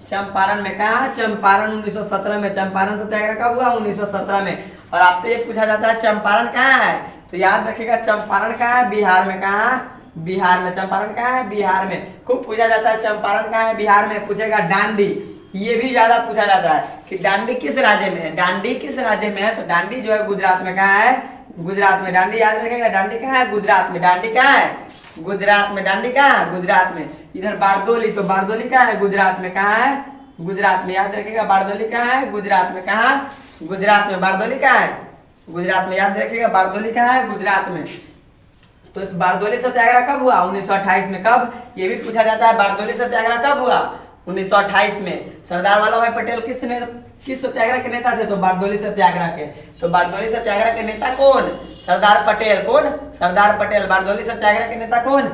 चंपारण में। कहा चंपारण 1917 में। चंपारण सत्याग्रह कब हुआ 1917 में। और आपसे ये पूछा जाता है चंपारण कहाँ है, तो याद रखिएगा चंपारण कहाँ है बिहार में। कहा बिहार में। चंपारण कहाँ है बिहार में। खूब पूछा जाता है चंपारण कहाँ है बिहार में। पूछेगा डांडी, ये भी ज्यादा पूछा जाता है कि डांडी किस राज्य में है। डांडी किस राज्य में है, तो डांडी जो है गुजरात में। कहाँ है गुजरात में। डांडी याद रखेगा डांडी कहाँ है गुजरात में। डांडी कहाँ है गुजरात में। डांडी कहाँ है गुजरात में। इधर बारदोली, तो बारदोली कहाँ है गुजरात में। कहाँ है गुजरात में। याद रखेगा बारदोली कहाँ है गुजरात में। कहाँ गुजरात में। बारदोली कहाँ है गुजरात में। याद रखिएगा बारदोली कहाँ है गुजरात में। तो बारदोली सत्याग्रह कब हुआ 1928 में। कब, ये भी पूछा जाता है बारदोली सत्याग्रह कब हुआ 1928 में। सरदार वल्लभ भाई पटेल किस सत्याग्रह के नेता थे, तो बारदोली सत्याग्रह के। तो बारदोली सत्याग्रह के नेता कौन, सरदार पटेल। कौन, सरदार पटेल। बारदोली सत्याग्रह के नेता कौन,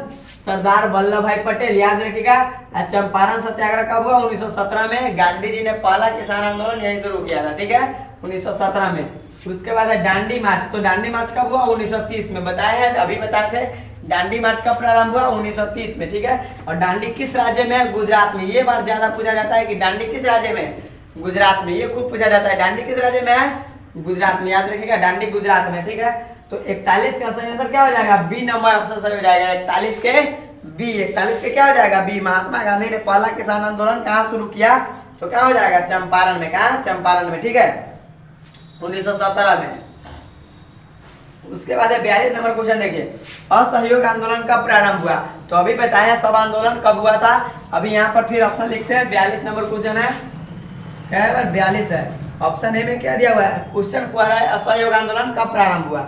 सरदार वल्लभ भाई पटेल। याद रखिएगा। चंपारण सत्याग्रह कब हुआ 1917 में। गांधी जी ने पहला किसान आंदोलन यही शुरू किया था, ठीक है 1917 में। उसके बाद है डांडी मार्च। तो डांडी मार्च कब हुआ 1930 में। बताए हैं अभी बताए थे डांडी मार्च कब प्रारंभ हुआ 1930 में, ठीक है। और डांडी किस राज्य में है गुजरात में। ये बार ज्यादा पूछा जाता है कि डांडी किस राज्य में गुजरात में। ये खूब पूछा जाता है डांडी किस राज्य में है गुजरात में। याद रखिएगा डांडी गुजरात में, ठीक है। तो 41 का सही आंसर क्या हो जाएगा बी नंबर ऑप्शन सही हो जाएगा। 41 के बी। 41 के क्या हो जाएगा बी। महात्मा गांधी ने पहला किसान आंदोलन कहाँ शुरू किया, तो क्या हो जाएगा चंपारण में। कहा चंपारण में, ठीक है 1917 में। उसके बाद है 42 नंबर क्वेश्चन देखिए, असहयोग आंदोलन कब प्रारंभ हुआ। तो अभी बताया सब आंदोलन कब हुआ था। अभी यहाँ पर फिर ऑप्शन लिखते हैं। 42 नंबर क्वेश्चन है, क्या है 42 है। ऑप्शन ए में क्या दिया हुआ है, क्वेश्चन पूछा है असहयोग आंदोलन कब प्रारंभ हुआ।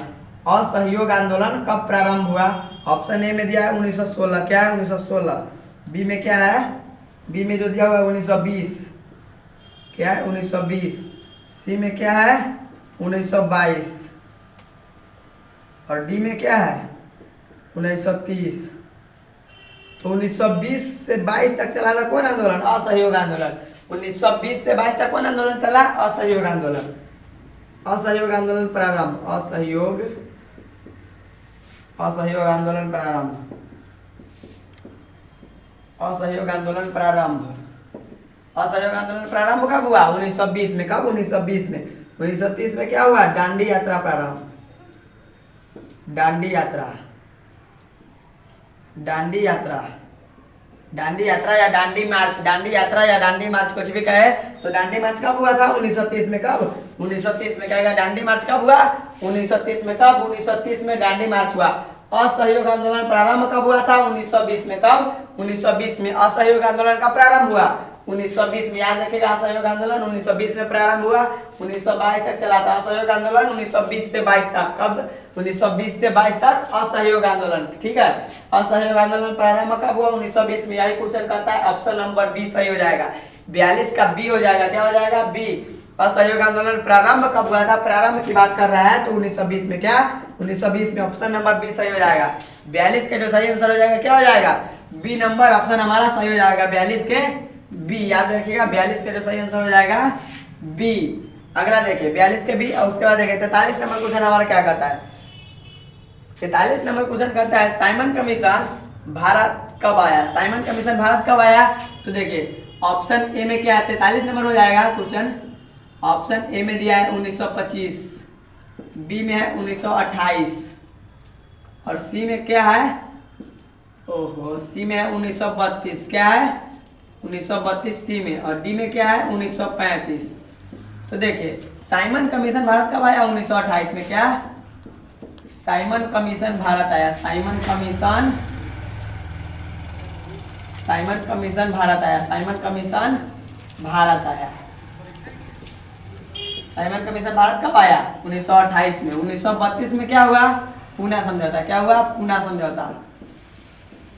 असहयोग आंदोलन कब प्रारंभ हुआ। ऑप्शन ए में दिया है 1916, क्या है 1916। बी में क्या है, बी में जो दिया हुआ है 1920, क्या है 1920। सी में क्या है 1922 और डी में क्या है 1930। तो 1920 से 22 तक चला था कौन आंदोलन, असहयोग आंदोलन। 1920 से 22 तक कौन आंदोलन चला, असहयोग आंदोलन। असहयोग आंदोलन प्रारंभ, असहयोग आंदोलन प्रारंभ, असहयोग आंदोलन प्रारंभ। असहयोग आंदोलन प्रारंभ कब हुआ 1920 में। कब 1920 में। 1930 में क्या हुआ दांडी यात्रा प्रारंभ। दांडी यात्रा, दांडी यात्रा, दांडी यात्रा या दांडी मार्च, दांडी यात्रा या दांडी मार्च कुछ भी कहे तो दांडी मार्च कब हुआ था 1930 में। कब 1930 में। कहेगा दांडी मार्च कब हुआ 1930 में। कब 1930 में दांडी मार्च हुआ। असहयोग आंदोलन प्रारंभ कब हुआ था 1920 में। कब 1920 में। असहयोग आंदोलन कब प्रारंभ हुआ 1920 में। याद रखिएगा असहयोग आंदोलन 1920 में प्रारंभ हुआ, 1922 तक चला था असहयोग आंदोलन 1920 से 22 तक। कब 1920 से 22 तक असहयोग आंदोलन, ठीक है। असहयोग आंदोलन प्रारंभ कब हुआ 1920 में। यही क्वेश्चन कहता है ऑप्शन नंबर बी सही हो जाएगा। 42 का बी हो जाएगा। क्या हो जाएगा बी। असहयोग आंदोलन प्रारंभ कब हुआ था, प्रारंभ की बात कर रहा है तो 1920 में। क्या 1920 में। ऑप्शन नंबर बी सही हो जाएगा। 42 का जो सही आंसर हो जाएगा क्या हो जाएगा बी नंबर ऑप्शन हमारा सही हो जाएगा। 42 के बी। याद रखिएगा 42 का जो सही आंसर हो जाएगा बी। अगला देखिए 42 के बी। और उसके बाद देखिए 43 नंबर क्वेश्चन हमारा क्या कहता है। 43 नंबर क्वेश्चन कहता है साइमन कमीशन भारत कब आया। साइमन कमीशन भारत कब आया, तो देखिए ऑप्शन ए में क्या है 43 नंबर हो जाएगा क्वेश्चन। ऑप्शन ए में दिया है 1925, बी में है 1928 और सी में क्या है, ओहो सी में है 1932। क्या है 1932 सी में। और डी में क्या है 1935। तो देखिए साइमन कमीशन भारत कब आया 1928 में। क्या साइमन कमीशन भारत आया। साइमन कमीशन, साइमन कमीशन भारत आया। साइमन कमीशन भारत आया। साइमन कमीशन भारत कब आया 1928 में। 1932 में क्या हुआ पूना समझौता। क्या हुआ पूना समझौता।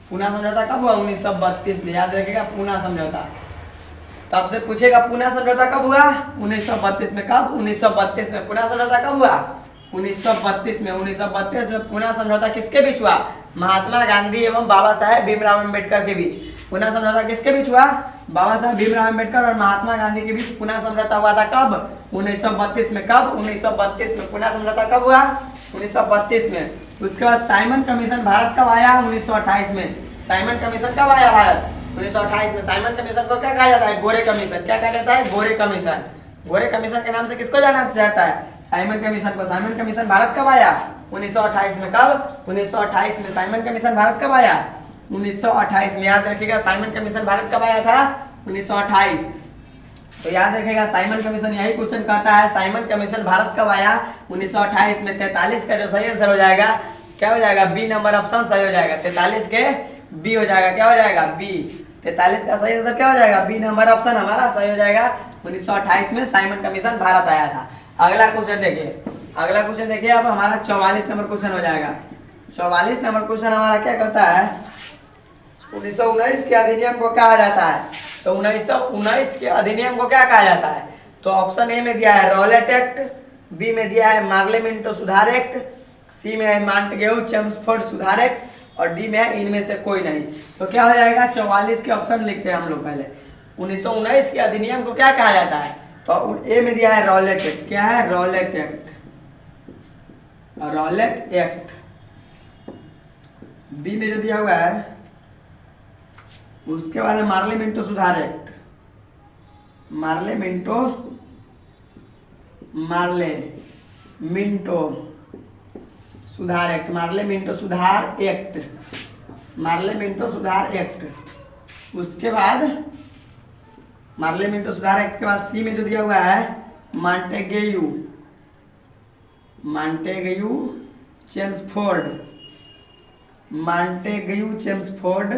पूना समझौता कब हुआ 1932 में। याद रखिएगा पूना समझौता। तो आपसे पूछेगा पूना समझौता कब हुआ 1932 में। कब 1932 में। पूना समझौता कब हुआ 1932 में। 1932 में पूना समझौता किसके बीच हुआ, महात्मा गांधी एवं बाबा साहेब भीमराव अम्बेडकर के बीच। पूना समझौता किसके बीच हुआ, बाबा साहब भीमराव अम्बेडकर और महात्मा गांधी के बीच पुनः समझौता हुआ था कब? 1932 में। कब? 1932 में। पुनः समझौता कब हुआ? 1932 में। उसके बाद साइमन कमीशन भारत कब आया? 1928 में। साइमन कमीशन कब आया भारत? 1928 में। साइमन कमीशन को क्या कहा जाता है? गोरे कमीशन। क्या कहा जाता है? गोरे कमीशन। गोरे कमीशन के नाम से किसको जाना जाता है? साइमन कमीशन को। साइमन कमीशन भारत कब आया? 1928 में। कब? 1928 में। साइमन कमीशन भारत कब आया? 1928 में। याद रखिएगा साइमन कमीशन भारत कब आया था? 1928। तो याद रखिएगा साइमन कमीशन, यही क्वेश्चन कहता है साइमन कमीशन भारत कब आया? 1928 में। 43 का जो सही आंसर हो जाएगा क्या हो जाएगा? बी नंबर ऑप्शन सही हो जाएगा। 43 के बी हो जाएगा। क्या हो जाएगा? बी। 43 का सही आंसर क्या हो जाएगा? बी नंबर ऑप्शन हमारा सही हो जाएगा। 1928 में साइमन कमीशन भारत आया था। अगला क्वेश्चन देखिए, अगला क्वेश्चन देखिए, अब हमारा 44 नंबर क्वेश्चन हो जाएगा। 44 नंबर क्वेश्चन हमारा क्या कहता है? 1919 के अधिनियम को कहा जाता है। तो 1919 के अधिनियम को क्या कहा जाता है? तो ऑप्शन ए में दिया है रॉलेट एक्ट, बी में दिया है मार्ले मिंटो सुधार एक्ट, सी में है मॉन्टेग्यू चेम्सफोर्ड सुधार एक्ट और डी में है इनमें से कोई नहीं। तो क्या हो जाएगा? 44 के ऑप्शन लिखते हैं हम लोग पहले। 1919 के अधिनियम को क्या कहा जाता है? तो ए में दिया है रॉलेट एक्ट। क्या है? Rowlatt Act. Rowlatt Act. B में जो दिया हुआ है उसके बाद है मार्ले मिंटो सुधार एक्ट। मार्ले मिंटो सुधार एक्ट। मार्ले मिंटो सुधार एक्ट। मार्ले मिंटो सुधार एक्ट। उसके बाद मार्ले मिंटो सुधार एक्ट के बाद सी में जो दिया हुआ है मॉन्टेग्यू चेम्सफोर्ड। मॉन्टेग्यू चेम्सफोर्ड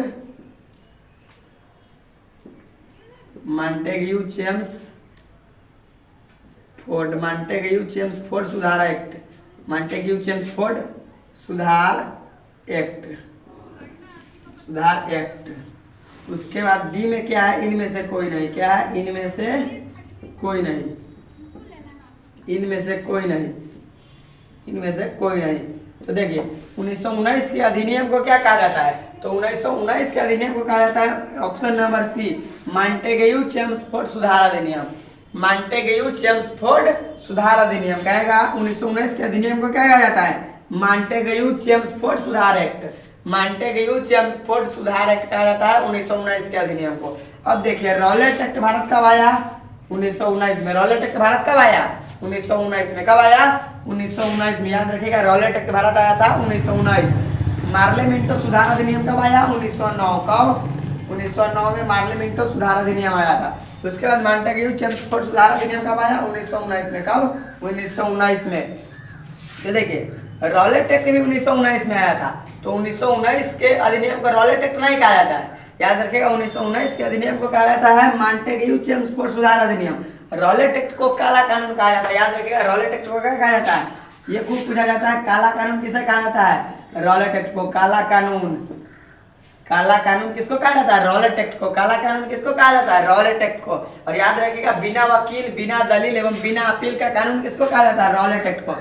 सुधार एक्ट। मॉन्टेग्यू चेम्सफोर्ड सुधार एक्ट। उसके बाद डी में क्या है? इनमें से कोई नहीं। क्या है? इनमें से कोई नहीं। इनमें से कोई नहीं। इनमें से कोई नहीं। तो देखिए 1919 के अधिनियम को क्या कहा जाता है? तो 1919 के अधिनियम को कहा जाता है option number C Montagu Chelmsford सुधार अधिनियम। मॉन्टेग्यू चेम्सफोर्ड सुधार अधिनियम कहेगा। 1919 के अधिनियम को क्या कहा जाता है? मॉन्टेग्यू चेम्सफोर्ड सुधार एक्ट। मॉन्टेग्यू चेम्सफोर्ड सुधार एक्ट कहा जाता है 1919 के अधिनियम को। अब देखिए रॉलेट एक्ट भारत कब आया? 1919 में। रॉलेट एक्ट भारत कब आया? 1919 में। कब आया? 1919 में। याद रखिएगा रॉलेट एक्ट भारत आया था 1919। मार्ले मिंटो सुधार अधिनियम कब आया? 1909। कब? 1909 में मार्ले मिंटो सुधार अधिनियम आया था। उसके बाद मॉन्टेग्यू चेम्सफोर्ड सुधार अधिनियम कब आया? 1919 में। कब? 1919 में। तो देखिए रॉलेट एक्ट भी 1919 में आया था। तो 1919 के अधिनियम को रॉलेट एक्ट नहीं कहा जाता है। याद रखिएगा 1919 के अधिनियम को कहा जाता है मॉन्टेग्यू चेम्सफोर्ड सुधार अधिनियम। रॉलेट एक्ट को काला कानून कहा जाता है। याद रखिएगा रॉलेट एक्ट को क्या कहा जाता है? ये खूब पूछा जाता है। काला कानून किसे कहा जाता है? रॉलेट एक्ट को काला कानून। काला कानून किसको कहा जाता है? रॉलेट एक्ट को। काला कानून किसको कहा जाता है? रॉलेट एक्ट को। और याद रखिएगा बिना वकील, बिना दलील एवं बिना अपील का कानून किसको कहा जाता है? रॉलेट एक्ट को।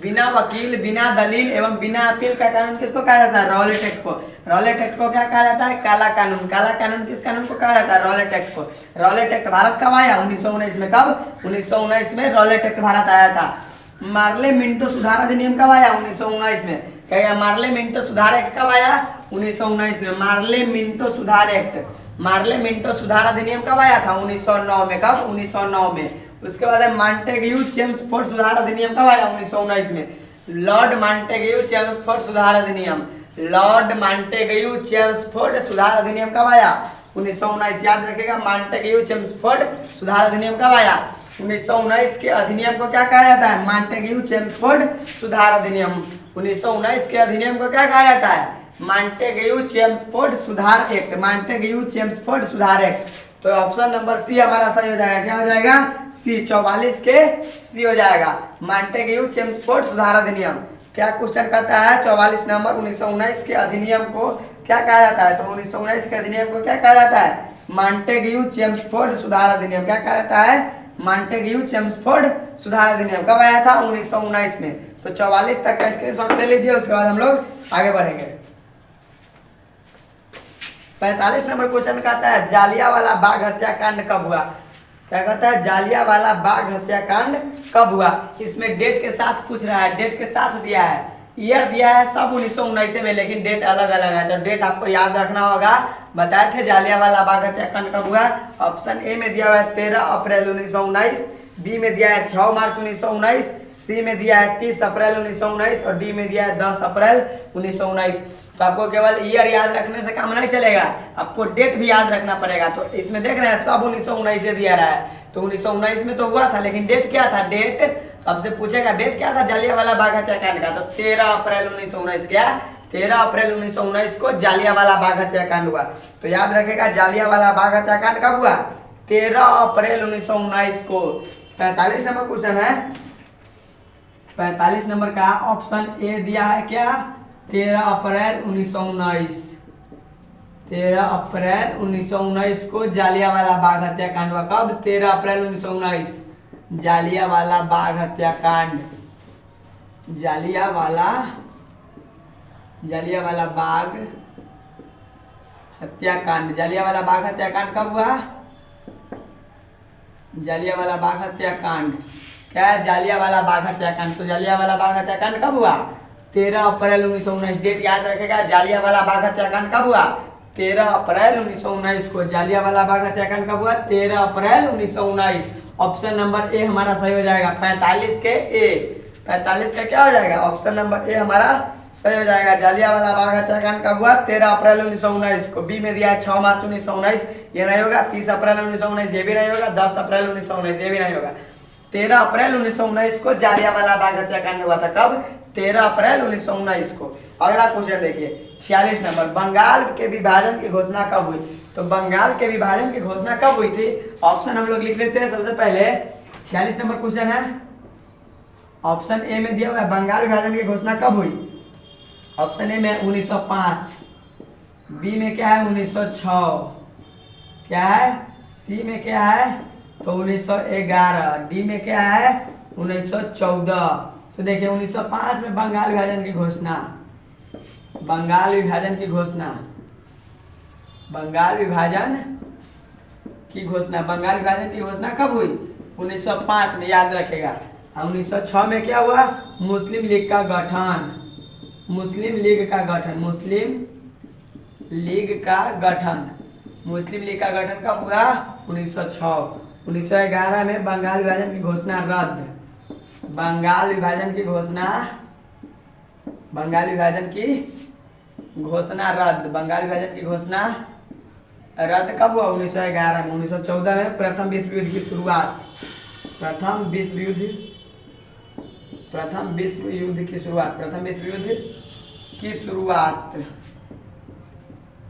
बिना वकील, बिना दलील एवं बिना अपील का कानून किसको कहा जाता है? रॉलेट एक्ट को। रॉलेट एक्ट को क्या कहा जाता है? काला कानून। काला कानून किस कानून को कहा जाता है? रॉलेट एक्ट को। रॉलेट एक्ट भारत कब आया? 1919 में। कब? 1919 में रॉलेट एक्ट भारत आया था। मार्ले मिंटो सुधार अधिनियम कब आया? 1919 में। क्या मार्ले मिंटो सुधार एक्ट कब आया? 1919 में। मार्ले मिंटो सुधार एक्ट, मार्ले मिंटो सुधार अधिनियम कब आया था? 1909 में। कब? 1909 में। उसके बाद है मॉन्टेग्यू चेम्सफोर्ड सुधार अधिनियम कब आया? 1919 में। लॉर्ड मॉन्टेग्यू चेम्सफोर्ड सुधार अधिनियम, लॉर्ड मॉन्टेग्यू चेम्सफोर्ड सुधार अधिनियम कब आया? 1919। याद रखिएगा मॉन्टेग्यू चेम्सफोर्ड सुधार अधिनियम कब आया? 1919 के अधिनियम को क्या कहा जाता है? मॉन्टेग्यू चेम्सफोर्ड सुधार अधिनियम। 1919 के अधिनियम को क्या कहा जाता है? मॉन्टेग्यू चेम्सफोर्ड सुधार एक्ट। मॉन्टेग्यू चेम्सफोर्ड सुधार एक्ट। तो ऑप्शन नंबर सी हमारा सही हो जाएगा। क्या हो जाएगा? सी। 44 के सी हो जाएगा। मॉन्टेग्यू चेम्सफोर्ड सुधार अधिनियम। क्या क्वेश्चन कहता है? 44 नंबर 1919 के अधिनियम को क्या कहा जाता है? तो 1919 के अधिनियम को क्या कहा जाता है? मॉन्टेग्यू चेम्सफोर्ड सुधार अधिनियम। क्या कहा जाता है? मॉन्टेग्यू चेम्सफोर्ड सुधार अधिनियम। कब आया था? 1919 में। तो 44 तक का स्क्रीनशॉट ले लीजिए, उसके बाद हम लोग आगे बढ़ेंगे। 45 नंबर क्वेश्चन कहता है जालियांवाला बाग हत्याकांड कब हुआ। क्या कहता है, जालियांवाला बाग हत्याकांड कब हुआ। इसमें डेट के साथ पूछ रहा है, डेट के साथ दिया है, ईयर दिया है सब 1919 में, लेकिन डेट अलग अलग है। तो डेट आपको याद रखना होगा। बताए थे जालियांवाला बाग हत्याकांड कब हुआ। ऑप्शन ए में दिया हुआ है 13 अप्रैल 1919, बी में दिया है 6 मार्च 1919, सी में दिया है 30 अप्रैल 1919 और डी में दिया है 10 अप्रैल 1919। तो आपको केवल ईयर याद रखने से काम नहीं चलेगा, आपको डेट भी याद रखना पड़ेगा। तो इसमें देख रहे हैं सब 1919 से दिया रहा है, तो 1919 में तो हुआ था, लेकिन डेट क्या था, डेट आपसे पूछेगा डेट क्या था जालियांवाला बाग हत्याकांड का। तो 13 अप्रैल 1919 क्या, 13 अप्रैल 1919 को जालियांवाला बाग हत्याकांड हुआ। तो याद रखेगा जालियांवाला बाग हत्याकांड कब हुआ, 13 अप्रैल 1919 को। 45 नंबर क्वेश्चन है, 45 नंबर का ऑप्शन ए दिया है क्या, 13 अप्रैल 1919, 13 अप्रैल 1919 को जालियांवाला बाग हत्याकांड हुआ। कब, 13 अप्रैल 1919 जालियांवाला बाग हत्याकांड, जालियांवाला बाग हत्याकांड, जालियांवाला बाग हत्याकांड कब हुआ, जालियांवाला बाग हत्याकांड क्या है, जालियांवाला बाग हत्याकांड। तो जालियांवाला बाग हत्याकांड कब हुआ, 13 अप्रैल 1919। डेट याद रखेगा, जालियांवाला बाग हत्याकांड कब हुआ, 13 अप्रैल 1919 को। जालियांवाला बाग हत्याकांड कब हुआ, 13 अप्रैल 1919। ऑप्शन नंबर ए हमारा सही हो जाएगा। 45 के ए, 45 का क्या हो जाएगा, ऑप्शन नंबर ए हमारा सही हो जाएगा। जालियांवाला बाग हत्याकांड कब हुआ, 13 अप्रैल 1919 को। बी में दिया है 6 मार्च 1919, ये नहीं होगा। 30 अप्रैल 1919 ये भी नहीं होगा। 10 अप्रैल 1919 ये भी नहीं होगा। 13 अप्रैल 1919 को जालियांवाला बाग हत्याकांड हुआ था। कब, 13 अप्रैल 1919 को। अगला क्वेश्चन देखिए 46 नंबर, बंगाल के विभाजन की घोषणा कब हुई। तो बंगाल के विभाजन की घोषणा कब हुई थी, ऑप्शन हम लोग लिख लेते हैं। सबसे पहले 46 नंबर क्वेश्चन है, ऑप्शन ए में दिया हुआ है बंगाल विभाजन की घोषणा कब हुई। ऑप्शन ए में 1905, बी में क्या है 1906, क्या है सी में क्या है तो 1911, डी में क्या है 1914। तो देखिए 1905 में बंगाल विभाजन की घोषणा, बंगाल विभाजन की घोषणा, बंगाल विभाजन की घोषणा, बंगाल विभाजन की घोषणा कब हुई, 1905 में, याद रखेगा। 1906 में क्या हुआ, मुस्लिम लीग का गठन, मुस्लिम लीग का गठन, मुस्लिम लीग का गठन, मुस्लिम लीग का गठन कब हुआ, 1906। 1911 में बंगाल विभाजन की घोषणा रद्द, बंगाल विभाजन की घोषणा, बंगाल विभाजन की घोषणा रद्द, बंगाल विभाजन की घोषणा रद्द कब हुआ, 1911 में। 1914 में प्रथम विश्व युद्ध की शुरुआत, प्रथम विश्व युद्ध की शुरुआत, प्रथम विश्व युद्ध की शुरुआत,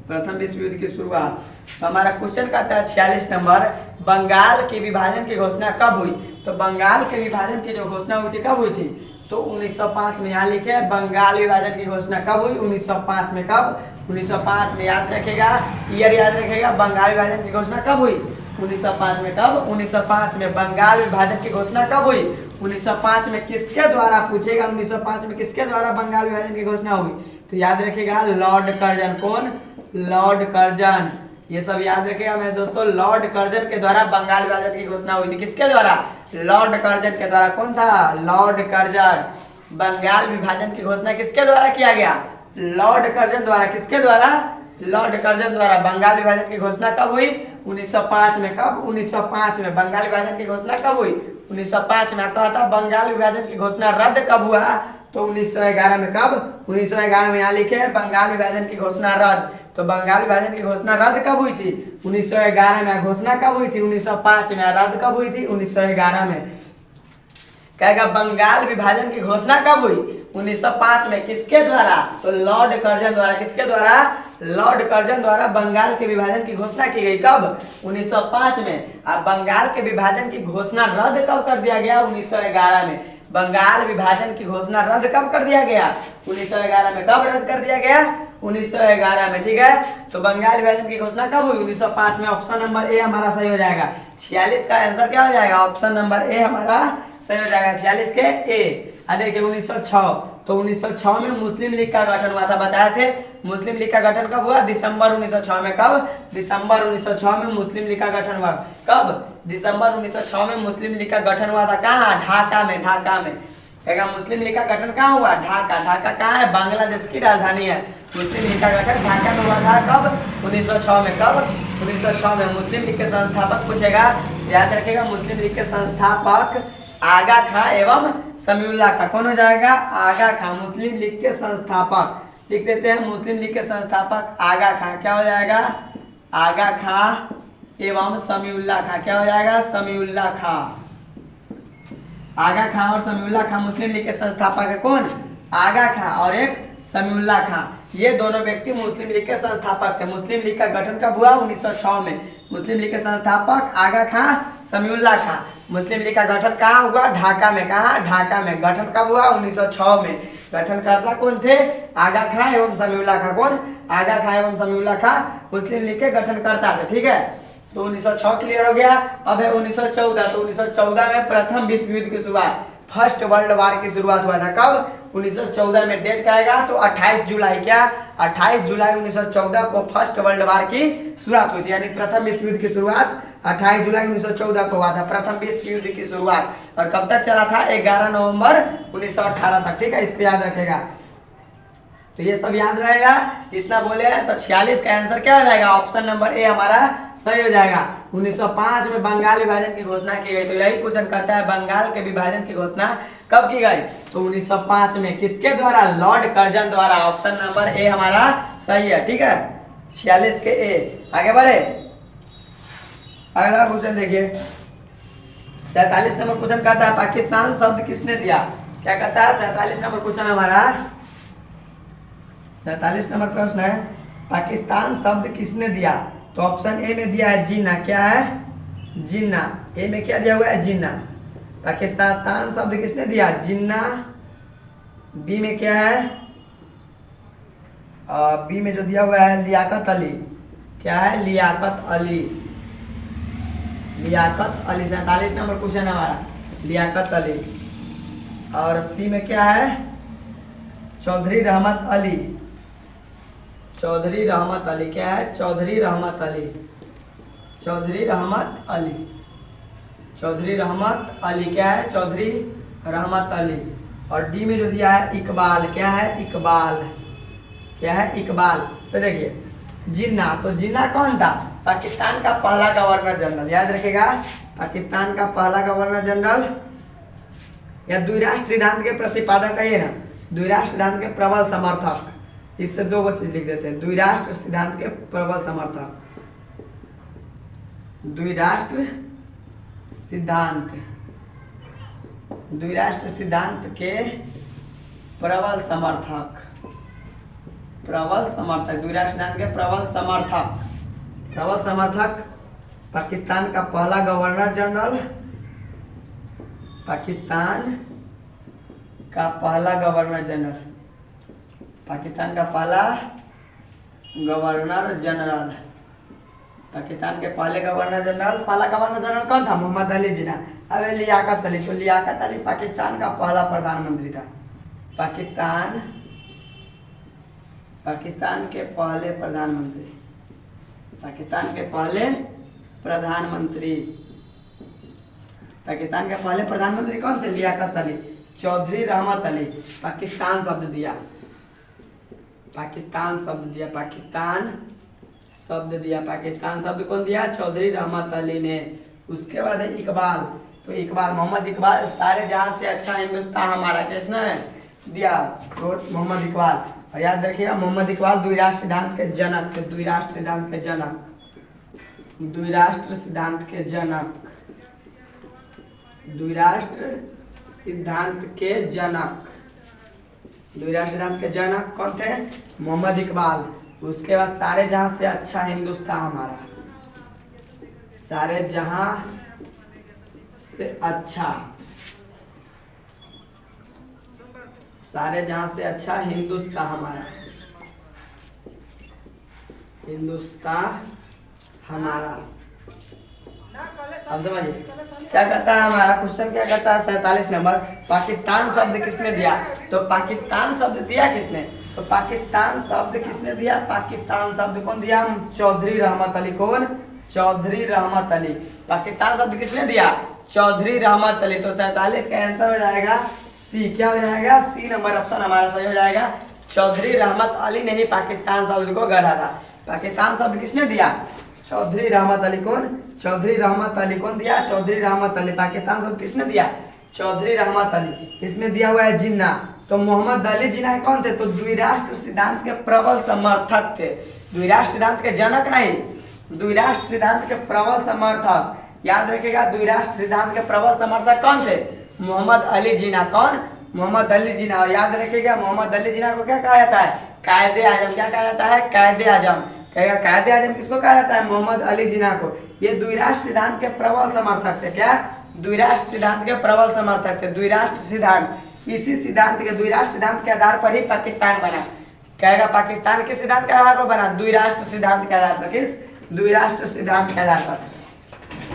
प्रथम विश्व युद्ध की शुरुआत। तो हमारा क्वेश्चन कहता है 46 नंबर, बंगाल के विभाजन की घोषणा कब हुई। तो बंगाल के विभाजन की जो घोषणा हुई थी कब हुई थी, तो 1905 में। यहाँ लिखे है बंगाल विभाजन की घोषणा कब हुई, 1905 में। कब, 1905 में, याद रखेगा, ईयर याद रखेगा। बंगाल विभाजन की घोषणा कब हुई, 1905 में। कब, 1905 में बंगाल विभाजन की घोषणा कब हुई, 1905 में। किसके द्वारा पूछेगा, 1905 में किसके द्वारा बंगाल विभाजन की घोषणा हुई, तो याद रखेगा लॉर्ड कर्जन। कौन, लॉर्ड कर्जन, ये सब याद रखेगा मेरे दोस्तों। लॉर्ड कर्जन के द्वारा बंगाल विभाजन की घोषणा हुई थी। किसके द्वारा, लॉर्ड कर्जन के द्वारा। कौन था, लॉर्ड कर्जन। बंगाल विभाजन की घोषणा किसके द्वारा किया गया, लॉर्ड कर्जन द्वारा। किसके द्वारा, लॉर्ड कर्जन द्वारा। बंगाल विभाजन की घोषणा कब हुई, 1905 में। कब, 1905 में बंगाल विभाजन की घोषणा कब हुई, 1905 में। कहा था बंगाल विभाजन की घोषणा रद्द कब हुआ, तो 1911 में। कब, 1911 में। यहाँ लिखे है बंगाल विभाजन की घोषणा रद्द। तो बंगाल विभाजन की घोषणा रद्द कब हुई थी, 1911 में। घोषणा कब हुई थी, 1905 में। रद्द कब हुई थी, 1911 में। कहेगा बंगाल विभाजन की घोषणा कब हुई, 1905 में। किसके द्वारा, तो लॉर्ड कर्जन द्वारा। किसके द्वारा, लॉर्ड कर्जन द्वारा बंगाल के विभाजन की घोषणा की गई। कब, 1905 में। अब बंगाल के विभाजन की घोषणा रद्द कब कर दिया गया, 1911 में। बंगाल विभाजन की घोषणा रद्द कब कर दिया गया, 1911 में। कब रद्द कर दिया गया, 1911 में। ठीक है, तो बंगाल विभाजन की घोषणा कब हुई, 1905 में। ऑप्शन नंबर ए हमारा सही हो जाएगा। 46 का आंसर क्या हो जाएगा, ऑप्शन नंबर ए हमारा सही हो जाएगा। 46 के ए। देखिए 1906, तो 1906 में मुस्लिम लीग का गठन हुआ था, बताए थे। मुस्लिम लीग का गठन कब हुआ? दिसंबर 1906 में। कब? दिसंबर 1906 में मुस्लिम लीग का गठन हुआ। कब? दिसंबर 1906 में मुस्लिम लीग का गठन हुआ था। कहाँ? ढाका में। ढाका में कहेगा मुस्लिम लीग का गठन कहाँ हुआ? ढाका। ढाका कहाँ है? बांग्लादेश की राजधानी है। मुस्लिम लीग का गठन ढाका में हुआ था। कब? 1906 में। कब? 1906 में। मुस्लिम लीग के संस्थापक पूछेगा, याद रखेगा, मुस्लिम लीग के संस्थापक आगा खां एवं समीउल्लाह खां। कौन हो जाएगा? आगा खां। मुस्लिम लीग के संस्थापक लिख देते हैं, मुस्लिम लीग के संस्थापक आगा खां। क्या हो जाएगा? आगा खां एवं समीउल्लाह खां। क्या हो जाएगा? समीउल्लाह खां। आगा खां और समीउल्लाह खां मुस्लिम लीग के संस्थापक है। कौन? आगा खां और एक समीउल्लाह खां। ये दोनों व्यक्ति मुस्लिम लीग के संस्थापक थे। मुस्लिम लीग का गठन कब हुआ? 1906 में। मुस्लिम लीग के संस्थापक आगा खां, समीउल्लाह खां। मुस्लिम लीग का गठन कहाँ हुआ? ढाका में। कहाँ? ढाका में। गठन कब हुआ? 1906 में। गठन करता कौन थे? आगा खां एवं समीउल्लाह खां। कौन? आगा खां एवं समीउल्लाह खां मुस्लिम लीग के गठन करता थे। ठीक है, तो 1906 क्लियर हो गया। अब है 1914। तो 1914 में प्रथम विश्व युद्ध की शुरुआत, फर्स्ट वर्ल्ड वार की शुरुआत हुआ था। कब? 1914 में। डेट क्या आएगा? तो 28 जुलाई। क्या? 28 जुलाई 1914 को फर्स्ट वर्ल्ड वार की शुरुआत हुई थी, यानी प्रथम विश्व युद्ध की शुरुआत 28 जुलाई 1914 को हुआ था। प्रथम विश्व युद्ध की शुरुआत, और कब तक चला था? 11 नवंबर 1918 तक। ठीक है, इसको याद रखेगा। तो ये सब याद रहेगा, जितना बोले हैं। तो 46 का आंसर क्या हो जाएगा? ऑप्शन नंबर ए हमारा सही हो जाएगा। 1905 में बंगाल विभाजन की घोषणा की गई। तो यही क्वेश्चन कहता है, बंगाल के विभाजन की घोषणा कब की गई? तो 1905 में। किसके द्वारा? लॉर्ड कर्जन द्वारा। ऑप्शन नंबर ए हमारा सही है। ठीक है, 46 के ए। आगे बढ़े, अगला क्वेश्चन देखिए। 47 नंबर क्वेश्चन कहता है, पाकिस्तान शब्द किसने दिया? क्या कहता है? 47 नंबर क्वेश्चन हमारा, 47 नंबर प्रश्न है, पाकिस्तान शब्द किसने दिया? तो ऑप्शन ए में दिया है जिन्ना। क्या है? जिन्ना। ए में क्या दिया हुआ है? जिन्ना। पाकिस्तान शब्द किसने दिया? जिन्ना। बी में क्या है? बी में जो दिया हुआ है लियाकत अली। क्या है? लियाकत अली। लियाकत अली 47 नंबर क्वेश्चन हमारा, लियाकत अली। और सी में क्या है? चौधरी रहमत अली। चौधरी रहमत अली। क्या है? चौधरी रहमत अली। चौधरी रहमत अली। चौधरी रहमत अली। क्या है? चौधरी रहमत अली। और डी में जो दिया है इकबाल। क्या है? इकबाल। क्या है? इकबाल। तो देखिए, जिन्ना, तो जिन्ना कौन था? पाकिस्तान का पहला गवर्नर जनरल। याद रखेगा, पाकिस्तान का पहला गवर्नर जनरल, या द्विराष्ट्र सिद्धांत के प्रतिपादक है ना, द्विराष्ट्र सिद्धांत के प्रबल समर्थक। इससे दो चीज लिख देते हैं, द्विराष्ट्र सिद्धांत के प्रबल समर्थक। द्विराष्ट्र सिद्धांत, द्विराष्ट्र सिद्धांत के प्रबल समर्थक। प्रबल समर्थक, द्विराष्ट्र सिद्धांत के प्रबल समर्थक। प्रबल समर्थक पाकिस्तान का पहला गवर्नर जनरल, पाकिस्तान का पहला गवर्नर जनरल, पाकिस्तान का पहला गवर्नर जनरल, पाकिस्तान के पहले गवर्नर जनरल। पहला गवर्नर जनरल कौन था? मोहम्मद अली जिन्ना। अब लियाकत अली, तो लियाकत अली पाकिस्तान का पहला प्रधानमंत्री था। पाकिस्तान, पाकिस्तान के पहले प्रधानमंत्री, पाकिस्तान के पहले प्रधानमंत्री, पाकिस्तान के पहले प्रधानमंत्री कौन थे? लियाकत अली। चौधरी रहमत अली। पाकिस्तान शब्द दिया, पाकिस्तान शब्द दिया, पाकिस्तान शब्द दिया, पाकिस्तान शब्द कौन दिया? चौधरी रहमत अली ने। उसके बाद है इकबाल, तो इकबाल, मोहम्मद इकबाल, सारे जहां से अच्छा हिंदुस्तान हमारा, किसने दिया? तो मोहम्मद इकबाल। और याद रखिएगा, मोहम्मद इकबाल द्विराष्ट्र सिद्धांत के जनक थे। द्विराष्ट्र सिद्धांत के जनक, द्विराष्ट्र सिद्धांत के जनक, द्विराष्ट्र सिद्धांत के जनक, द्विराष्ट्र सिद्धांत के जनक कौन थे? मोहम्मद इकबाल। उसके बाद सारे जहां से अच्छा हिंदुस्तान हमारा, सारे जहां से अच्छा, सारे जहां से अच्छा हिंदुस्तान हमारा, हिंदुस्तान हमारा। अब समझिए क्या कहता है हमारा क्वेश्चन, क्या कहता है 47 नंबर, पाकिस्तान शब्द किसने दिया? तो पाकिस्तान शब्द दिया किसने? तो पाकिस्तान शब्द किसने दिया? पाकिस्तान शब्द कौन दिया? चौधरी रहमत अली। कौन? चौधरी रहमत अली। पाकिस्तान शब्द किसने दिया? चौधरी रहमत अली। तो 47 का आंसर हो जाएगा सी। क्या हो जाएगा? सी नंबर ऑप्शन हमारा सही हो जाएगा। चौधरी रहमत अली ने ही पाकिस्तान शब्द को गढ़ा था। पाकिस्तान शब्द किसने दिया? चौधरी रहमत अली। कौन? चौधरी रहमत अली। कौन दिया? चौधरी रहमत अली। पाकिस्तान शब्द किसने दिया? चौधरी रहमत अली। इसमें दिया हुआ है जिन्ना। तो मोहम्मद अली जिन्ना कौन थे? तो द्विराष्ट्र सिद्धांत के प्रबल समर्थक थे। द्विराष्ट्र सिद्धांत के जनक नहीं, द्विराष्ट्र सिद्धांत के प्रबल समर्थक। याद रखिएगा, द्विराष्ट्र सिद्धांत के प्रबल समर्थक कौन थे? मोहम्मद अली जिन्ना। कौन? मोहम्मद अली जिन्ना। और याद रखिएगा, मोहम्मद अली जिन्ना को क्या कहा जाता है? कायदे आजम। क्या कहा जाता है? कायदे आजम। कहेगा कायदे आजम किसको कहा जाता है? मोहम्मद अली जिन्ना को। ये द्विराष्ट्र सिद्धांत के प्रबल समर्थक थे। क्या? द्विराष्ट्र सिद्धांत के प्रबल समर्थक थे। द्विराष्ट्र सिद्धांत, इसी सिद्धांत के, द्विराष्ट्र सिद्धांत के आधार पर ही पाकिस्तान बना। कहेगा पाकिस्तान किस सिद्धांत के आधार पर बना? द्विराष्ट्र सिद्धांत के आधार पर। किस? द्विराष्ट्र सिद्धांत के आधार पर।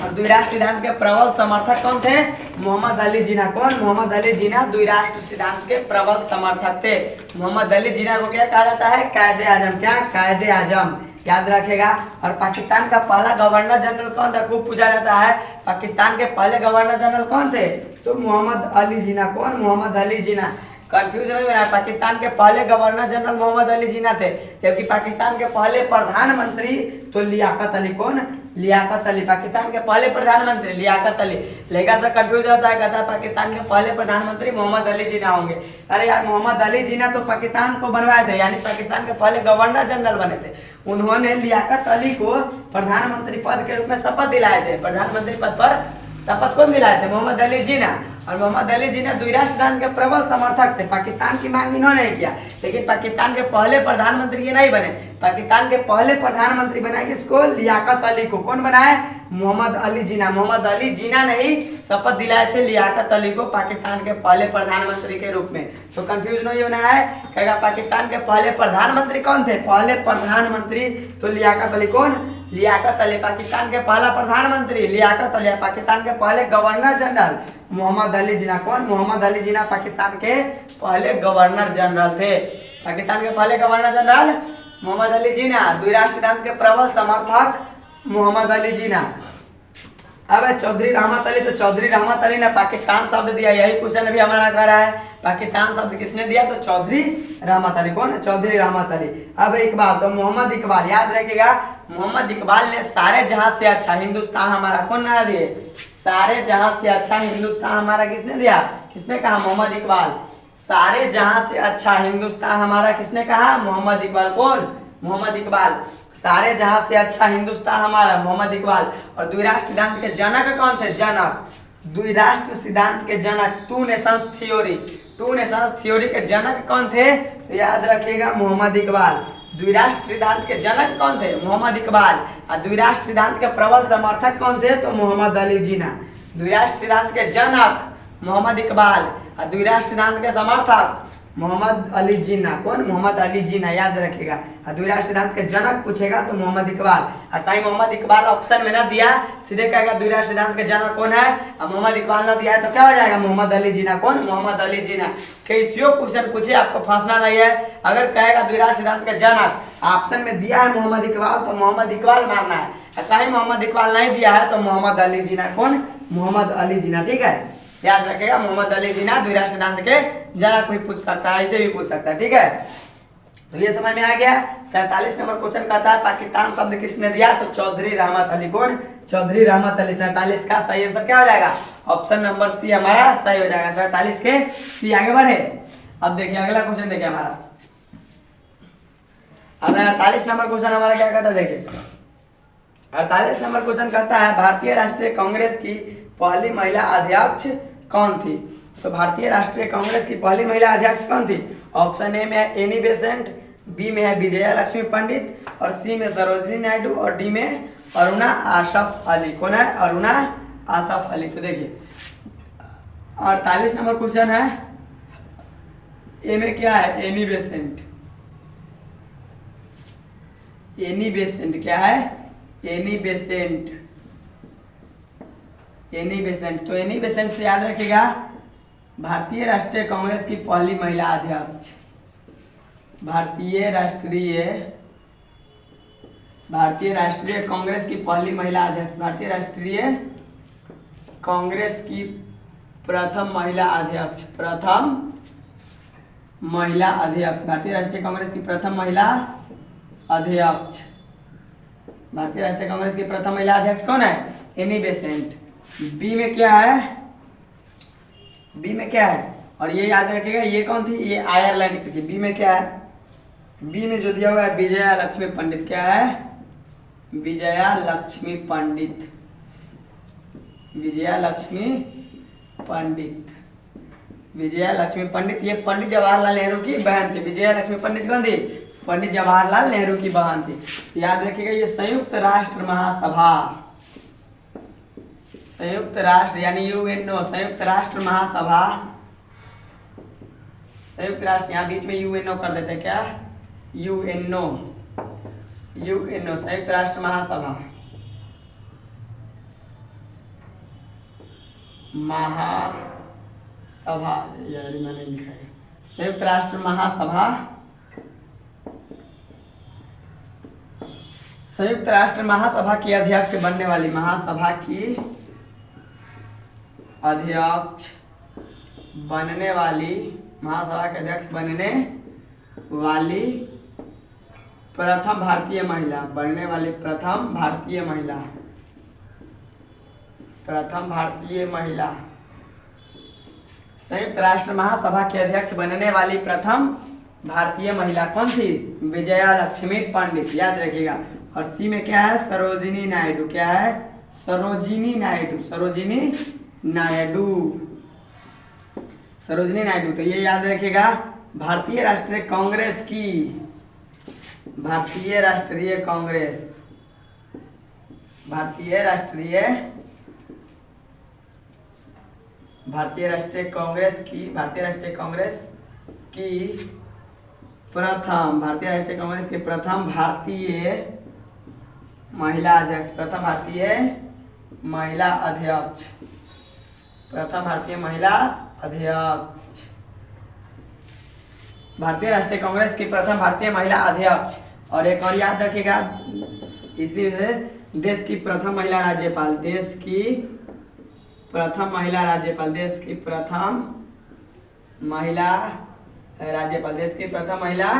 और द्विराष्ट्र सिद्धांत के प्रबल समर्थक कौन थे? मोहम्मद अली जिन्ना। कौन? मोहम्मद अली जिन्ना द्विराष्ट्र सिद्धांत के प्रबल समर्थक थे। मोहम्मद अली जिन्ना को क्या कहा जाता है? कायदे आजम। क्या? कायदे आजम। याद रखेगा। और पाकिस्तान का पहला गवर्नर जनरल कौन था? खूब पूछा जाता है, पाकिस्तान के पहले गवर्नर जनरल कौन थे? तो मोहम्मद अली जिन्ना। कौन? मोहम्मद अली जिन्ना। कंफ्यूज नहीं होना, पाकिस्तान के पहले गवर्नर जनरल मोहम्मद अली जिन्ना थे, जबकि पाकिस्तान के पहले प्रधानमंत्री तो लियाकत अली। कौन? लियाकत अली। पाकिस्तान के पहले प्रधानमंत्री लियाकत अली। लेगा सर कंफ्यूज रहता है, कहता है पाकिस्तान के पहले प्रधानमंत्री मोहम्मद अली जिन्ना होंगे। अरे यार, मोहम्मद अली जिन्ना तो पाकिस्तान को बनवाए थे, यानी पाकिस्तान के पहले गवर्नर जनरल बने थे। उन्होंने लियाकत अली को प्रधानमंत्री पद के रूप में शपथ दिलाए थे। प्रधानमंत्री पद पर शपथ कौन दिलाए थे? मोहम्मद अली जिन्ना। और मोहम्मद अली जिन्ना द्विराष्ट्र सिद्धांत के प्रबल समर्थक थे। पाकिस्तान की मांग इन्होंने किया, लेकिन पाकिस्तान के पहले प्रधानमंत्री ये नहीं बने। पाकिस्तान के पहले प्रधानमंत्री बनाए किसको? लियाकत अली को। कौन बनाए? मोहम्मद अली जिन्ना। मोहम्मद अली जिन्ना ने ही शपथ दिलाए थे लियाकत अली को पाकिस्तान के पहले प्रधानमंत्री के रूप में। तो कंफ्यूज नहीं होना है। कहेगा पाकिस्तान के पहले प्रधानमंत्री कौन थे? पहले प्रधानमंत्री तो लियाकत अली। कौन? लियाकत अली। पाकिस्तान के पहला प्रधानमंत्री लियाकत अली। पाकिस्तान के पहले गवर्नर जनरल मोहम्मद अली जिन्ना। कौन? मोहम्मद अली जिन्ना पाकिस्तान के पहले गवर्नर जनरल थे। पाकिस्तान के पहले गवर्नर जनरल मोहम्मद अली जिन्ना। द्विराष्ट्र सिद्धांत के प्रबल समर्थक मोहम्मद अली जिन्ना। अब है चौधरी रहमत अली। तो चौधरी रहमत अली ने पाकिस्तान शब्द दिया। यही क्वेश्चन अभी हमारा कर रहा है, पाकिस्तान शब्द किसने दिया? तो चौधरी रहमत अली। कौन? चौधरी रहमत अली। अब इकबाल, तो मोहम्मद इकबाल। याद रखिएगा, मोहम्मद इकबाल ने सारे जहां से अच्छा हिंदुस्तान हमारा कौन नारा दिए? सारे जहां से अच्छा हिंदुस्तान हमारा किसने दिया? किसने कहा? मोहम्मद इकबाल। सारे जहां से अच्छा हिंदुस्तान हमारा किसने कहा? मोहम्मद इकबाल। कौन? मोहम्मद इकबाल। सारे जहां से अच्छा हिंदुस्तान हमारा मोहम्मद इकबाल। और द्विराष्ट्र सिद्धांत के जनक कौन थे? जनक। द्विराष्ट्र सिद्धांत के जनक, two nations theory, two nations theory के जनक कौन थे? तो याद रखिएगा, मोहम्मद इकबाल। द्विराष्ट्र सिद्धांत के जनक कौन थे? मोहम्मद इकबाल। और द्विराष्ट्र सिद्धांत के प्रबल समर्थक कौन थे? तो मोहम्मद अली जिन्ना। द्विराष्ट्र सिद्धांत के जनक मोहम्मद इकबाल और द्विराष्ट्र सिद्धांत के समर्थक मोहम्मद अली जिन्ना। कौन? मोहम्मद अली जिन्ना। याद रखेगा। और द्विराष्ट्र सिद्धांत के जनक पूछेगा तो मोहम्मद इकबाल। और कहीं मोहम्मद इकबाल ऑप्शन में ना दिया, सीधे कहेगा द्विराष्ट्र सिद्धांत के जनक कौन है, और मोहम्मद इकबाल ना दिया है तो क्या हो जाएगा? मोहम्मद अली जिन्ना। कौन? मोहम्मद अली जिन्ना। कैसियो क्वेश्चन पूछे, आपको फंसना नहीं है। अगर कहेगा द्विराष्ट्र सिद्धांत के जनक, ऑप्शन में दिया है मोहम्मद इकबाल, तो मोहम्मद इकबाल मारना है। और कहीं मोहम्मद इकबाल नहीं दिया है तो मोहम्मद अली जिन्ना। कौन? मोहम्मद अली जिन्ना। ठीक है, याद रखेगा, मोहम्मद अली जिन्ना द्विराष्ट्र सिद्धांत के जनक भी पूछ सकता है, ऐसे भी पूछ सकता है। ठीक है, तो ये समझ में आ गया। 47 नंबर क्वेश्चन कहता है पाकिस्तान शब्द किसने दिया? तो चौधरी रहमत अली। कौन? चौधरी रहमत अली। 47 का सही आंसर क्या हो जाएगा? ऑप्शन नंबर सी हमारा सही हो जाएगा। 47 के सी। आगे बढ़े, अब देखिए अगला क्वेश्चन देखिए हमारा। अब 48 नंबर क्वेश्चन हमारा क्या कहता है, देखिए 48 नंबर क्वेश्चन कहता है भारतीय राष्ट्रीय कांग्रेस की पहली महिला अध्यक्ष कौन थी? तो भारतीय राष्ट्रीय कांग्रेस की पहली महिला अध्यक्ष कौन थी? ऑप्शन ए में है एनी बेसेंट, बी में है विजया लक्ष्मी पंडित, और सी में सरोजनी नायडू, और डी में अरुणा आसफ अली। कौन है? अरुणा आसफ अली। तो देखिए 48 नंबर क्वेश्चन है, ए में क्या है? Annie Besant. एनी बेसेंट क्या है? Annie Besant. Annie Besant. तो एनी बेसेंट से याद रखिएगा भारतीय राष्ट्रीय कांग्रेस की पहली महिला अध्यक्ष, भारतीय राष्ट्रीय कांग्रेस की पहली महिला अध्यक्ष, भारतीय राष्ट्रीय कांग्रेस की प्रथम महिला अध्यक्ष, प्रथम महिला अध्यक्ष, भारतीय राष्ट्रीय कांग्रेस की प्रथम महिला अध्यक्ष, भारतीय राष्ट्रीय कांग्रेस की प्रथम महिला अध्यक्ष कौन है? Annie Besant. बी में क्या है? बी में क्या है? और ये याद रखिएगा ये कौन थी? ये आयरलैंड की थी। बी में क्या है? बी में जो दिया हुआ है विजया लक्ष्मी पंडित। क्या है? विजया लक्ष्मी पंडित, विजया लक्ष्मी पंडित, विजया लक्ष्मी पंडित। ये पंडित जवाहरलाल नेहरू की बहन थी। विजया लक्ष्मी पंडित कौन थी? पंडित जवाहरलाल नेहरू की बहन थी। याद रखिएगा ये संयुक्त राष्ट्र महासभा, संयुक्त राष्ट्र यानी यूएनओ, संयुक्त राष्ट्र महासभा, संयुक्त राष्ट्र, यहाँ बीच में यूएनओ कर देते हैं। क्या? यूएनओ, यूएनओ संयुक्त राष्ट्र महासभा, महासभा यार मैंने लिखा है संयुक्त राष्ट्र महासभा, संयुक्त राष्ट्र महासभा की अध्यक्ष बनने वाली, महासभा की अध्यक्ष बनने वाली, महासभा के अध्यक्ष बनने वाली प्रथम भारतीय महिला, बनने वाली प्रथम भारतीय महिला, प्रथम भारतीय महिला, संयुक्त राष्ट्र महासभा के अध्यक्ष बनने वाली प्रथम भारतीय महिला कौन थी? विजया लक्ष्मी पंडित। याद रखिएगा। और सी में क्या है? सरोजिनी नायडू। क्या है? सरोजिनी नायडू, सरोजिनी नायडू, सरोजिनी नायडू। तो ये याद रखिएगा भारतीय राष्ट्रीय कांग्रेस की, भारतीय राष्ट्रीय कांग्रेस, भारतीय राष्ट्रीय कांग्रेस की, भारतीय राष्ट्रीय कांग्रेस की प्रथम, भारतीय राष्ट्रीय कांग्रेस की प्रथम भारतीय महिला अध्यक्ष, प्रथम भारतीय महिला अध्यक्ष, प्रथम भारतीय महिला अध्यक्ष, भारतीय राष्ट्रीय कांग्रेस की प्रथम भारतीय महिला अध्यक्ष। और एक और याद रखिएगा इसी से देश की प्रथम महिला राज्यपाल, देश की प्रथम महिला राज्यपाल, देश की प्रथम महिला राज्यपाल, देश की प्रथम महिला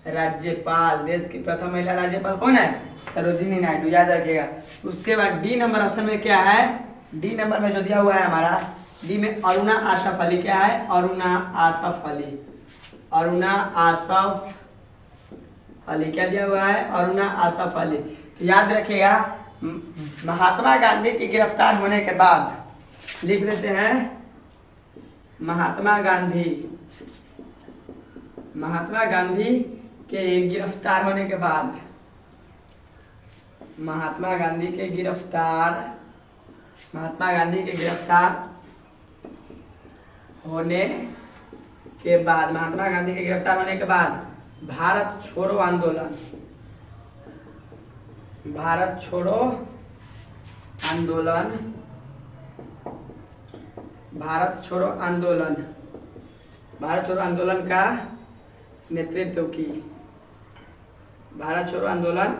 राज्यपाल, देश की प्रथम महिला राज्यपाल कौन है? सरोजिनी नायडू। याद रखिएगा। उसके बाद डी नंबर ऑप्शन में क्या है? डी नंबर में जो दिया हुआ है हमारा, डी में अरुणा आसफ अली। क्या है? अरुणा आसफ अली, अरुणा आसफ अली। क्या दिया हुआ है? अरुणा आसफ अली। तो याद रखिएगा महात्मा गांधी के गिरफ्तार होने के बाद, लिख देते हैं महात्मा गांधी, महात्मा गांधी के गिरफ्तार होने के बाद, महात्मा गांधी के गिरफ्तार, महात्मा गांधी के गिरफ्तार होने के बाद, महात्मा गांधी के गिरफ्तार होने के बाद भारत छोड़ो आंदोलन, भारत छोड़ो आंदोलन, भारत छोड़ो आंदोलन, भारत छोड़ो आंदोलन का नेतृत्व की, भारत छोड़ो आंदोलन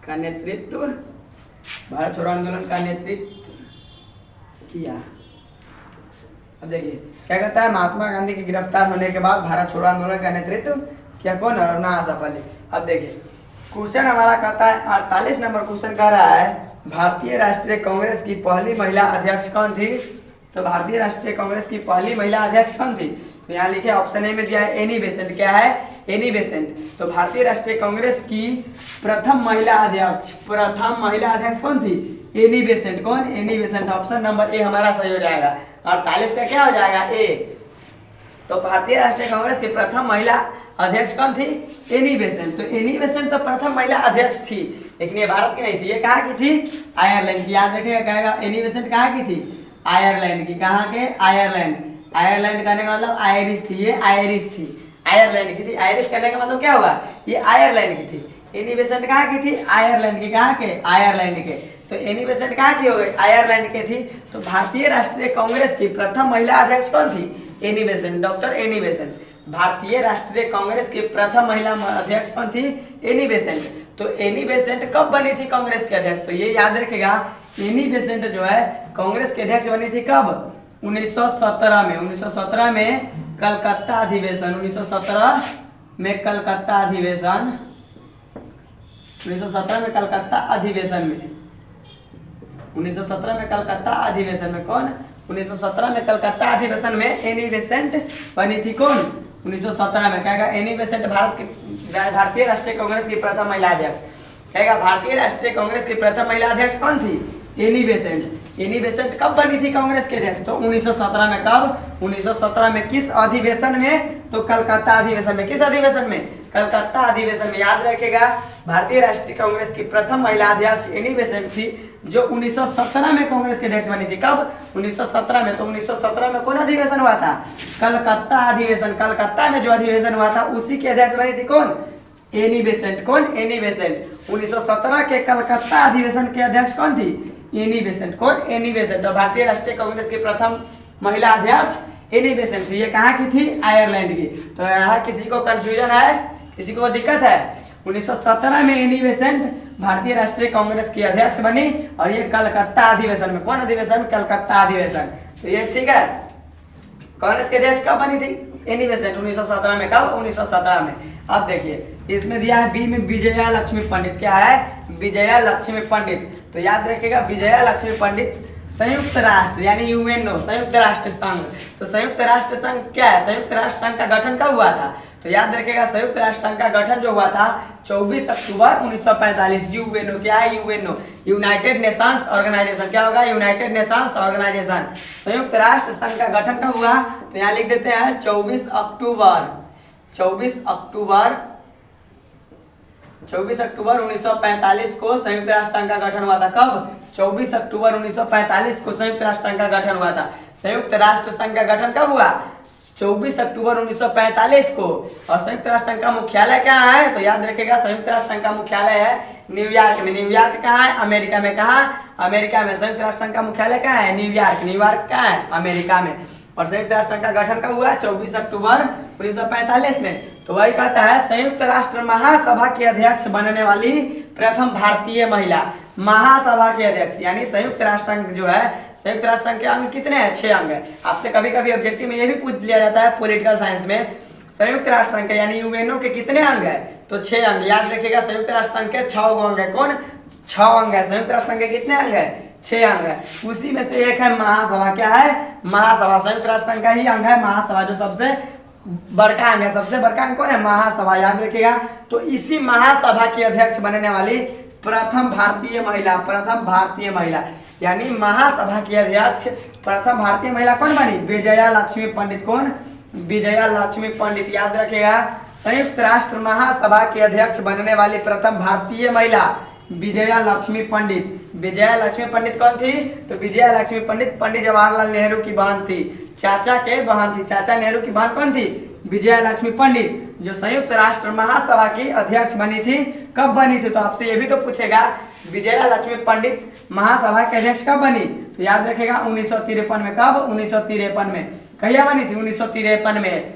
का नेतृत्व, भारत छोड़ो आंदोलन का नेतृत्व किया। अब देखिए क्या कहता है? महात्मा गांधी के गिरफ्तार होने के बाद भारत छोड़ो आंदोलन का नेतृत्व किया कौन? अरुणा आसफ अली। अब देखिए क्वेश्चन हमारा कहता है 48 नंबर क्वेश्चन कह रहा है भारतीय राष्ट्रीय कांग्रेस की पहली महिला अध्यक्ष कौन थी? तो भारतीय राष्ट्रीय कांग्रेस की पहली महिला अध्यक्ष कौन थी? तो यहाँ लिखे ऑप्शन ए में दिया है एनी बेसेंट। क्या है? Annie Besant. तो भारतीय राष्ट्रीय कांग्रेस की प्रथम महिला अध्यक्ष, प्रथम महिला अध्यक्ष कौन थी? Annie Besant. कौन? Annie Besant. Option number A हमारा सही हो जाएगा। 48 का क्या हो जाएगा? ए। तो भारतीय राष्ट्रीय कांग्रेस की प्रथम महिला अध्यक्ष कौन थी? Annie Besant. तो एनी बेसेंट तो प्रथम महिला अध्यक्ष थी, लेकिन ये भारत की नहीं थी। ये कहाँ की थी? आयरलैंड की। याद रखिएगा कहेगा एनी बेसेंट कहाँ की थी? आयरलैंड की। कहाँ के? आयरलैंड। आयरलैंड कहने का मतलब आयरिश थी, ये आयरिश थी, आयरलैंड की थी। आयरिश कहने का मतलब क्या होगा? ये आयरलैंड की थी। एनी बेसेंट कहाँ की थी? आयरलैंड की। कहाँ के? आयरलैंड के। तो एनी बेसेंट कहाँ की हो गई, आयरलैंड की थी। तो भारतीय राष्ट्रीय कांग्रेस की प्रथम महिला अध्यक्ष कौन थी, Annie Besant, doctor Annie Besant. भारतीय राष्ट्रीय कांग्रेस की प्रथम महिला अध्यक्ष कौन थी, एनी बेसेंट। तो एनी बेसेंट कब बनी थी कांग्रेस के अध्यक्ष, तो ये याद रखेगा एनी बेसेंट जो है कांग्रेस के अध्यक्ष बनी थी कब, 1917 में। 1917 में कलकत्ता अधिवेशन, 1917 में कलकत्ता अधिवेशन, 1917 में कलकत्ता अधिवेशन में, 1917 में कलकत्ता अधिवेशन में कौन, 1917 में कलकत्ता अधिवेशन में एनी बेसेंट बनी थी कौन, 1917 में। कहेगा एनी बेसेंट भारतीय राष्ट्रीय कांग्रेस की प्रथम महिला अध्यक्ष। कहेगा भारतीय राष्ट्रीय कांग्रेस की प्रथम महिला अध्यक्ष कौन थी, एनी बेसेंट। एनी बेसेंट कब बनी थी कांग्रेस के अध्यक्ष, तो 1917 में। कब, 1917 में। किस अधिवेशन में, तो कलकत्ता अधिवेशन में। किस अधिवेशन में, कलकत्ता अधिवेशन में। याद रखेगा भारतीय राष्ट्रीय कांग्रेस की प्रथम महिला अध्यक्ष एनी बेसेंट थी, जो 1917 में कांग्रेस के अध्यक्ष बनी थी। कब, 1917 में। तो 1917 में कौन अधिवेशन हुआ था, कलकत्ता अधिवेशन। कलकत्ता में जो अधिवेशन हुआ था उसी के अध्यक्ष बनी थी कौन, एनी बेसेंट। कौन, एनी बेसेंट। 1917 के कलकत्ता अधिवेशन के अध्यक्ष कौन थी, एनी बेसेंट। कौन, एनी बेसेंट। और भारतीय राष्ट्रीय कांग्रेस की प्रथम महिला अध्यक्ष एनी बेसेंट थी। ये कहाँ की थी, आयरलैंड की। तो यहाँ किसी को कंफ्यूजन है, किसी को दिक्कत है, 1917 में एनी बेसेंट भारतीय राष्ट्रीय कांग्रेस की अध्यक्ष बनी, और ये कलकत्ता अधिवेशन में। कौन अधिवेशन, कलकत्ता अधिवेशन। तो ये ठीक है। कांग्रेस के अध्यक्ष कब बनी थी, एनी बेसेंट, 1917 में। कब, 1917 में। अब देखिए इसमें दिया है बी में विजया लक्ष्मी पंडित। क्या है, विजया लक्ष्मी पंडित। तो याद रखिएगा विजया लक्ष्मी पंडित संयुक्त राष्ट्र यानी यूएनओ, संयुक्त राष्ट्र संघ। तो संयुक्त राष्ट्र संघ क्या है, संयुक्त राष्ट्र संघ का गठन कब हुआ था, तो याद रखिएगा संयुक्त राष्ट्र संघ का गठन जो हुआ था 24 अक्टूबर 1945। यूएनओ क्या है, यूएनओ, यूनाइटेड नेशंस ऑर्गेनाइजेशन। क्या होगा, यूनाइटेड नेशंस ऑर्गेनाइजेशन। संयुक्त राष्ट्र संघ का गठन कब हुआ, तो यहाँ लिख देते हैं 24 अक्टूबर 1945 को संयुक्त राष्ट्र संघ का गठन हुआ था। कब, 24 अक्टूबर 1945 को संयुक्त राष्ट्र संघ का गठन हुआ था। संयुक्त राष्ट्र संघ का गठन कब हुआ, 24 अक्टूबर 1945 को। और संयुक्त राष्ट्र संघ का मुख्यालय कहाँ है, तो याद रखिएगा संयुक्त राष्ट्र संघ का मुख्यालय है न्यूयॉर्क में। न्यूयॉर्क कहाँ है, अमेरिका में। कहाँ, अमेरिका में। संयुक्त राष्ट्र संघ का मुख्यालय कहाँ है, न्यूयॉर्क। न्यूयॉर्क कहाँ है, अमेरिका में। और संयुक्त राष्ट्र संघ का गठन कब हुआ, 24 अक्टूबर 1945 में। तो वही कहता है संयुक्त राष्ट्र महासभा के अध्यक्ष बनने वाली प्रथम भारतीय महिला। महासभा के अध्यक्ष यानी संयुक्त राष्ट्र संघ जो है, संयुक्त राष्ट्र संघ के अंग कितने हैं, 6 अंग है। आपसे कभी कभी ऑब्जेक्टिव में ये भी पूछ लिया जाता है पॉलिटिकल साइंस में, संयुक्त राष्ट्र संघ के यानी यूएनओ के कितने अंग है, तो 6 अंग। याद रखिएगा संयुक्त राष्ट्र संघ के 6 अंग है। कौन, 6 अंग है। संयुक्त राष्ट्र संघ के कितने अंग है, 6 अंग है। उसी में से एक है महासभा। क्या है, महासभा। संयुक्त राष्ट्र संघ का ही अंग है महासभा, जो सबसे बड़का अंग है। सबसे बड़का अंग कौन है, महासभा। याद रखिएगा। तो इसी महासभा की अध्यक्ष बनने वाली प्रथम भारतीय महिला, प्रथम भारतीय महिला यानी महासभा की अध्यक्ष प्रथम भारतीय महिला कौन बनी, विजया लक्ष्मी पंडित। कौन, विजया लक्ष्मी पंडित। याद रखिएगा संयुक्त राष्ट्र महासभा के अध्यक्ष बनने वाली प्रथम भारतीय महिला विजया लक्ष्मी पंडित। विजया लक्ष्मी पंडित कौन थी, तो विजया लक्ष्मी पंडित पंडित जवाहरलाल नेहरू की बहन थी, चाचा के बहन थी। चाचा नेहरू की बहन कौन थी, विजया लक्ष्मी पंडित, जो संयुक्त राष्ट्र महासभा की अध्यक्ष बनी थी। कब बनी थी, तो आपसे ये भी तो पूछेगा विजया लक्ष्मी पंडित महासभा के अध्यक्ष कब बनी, तो याद रखेगा 1953 में। कब, 1953 में। कहिया बनी थी, 1953 में।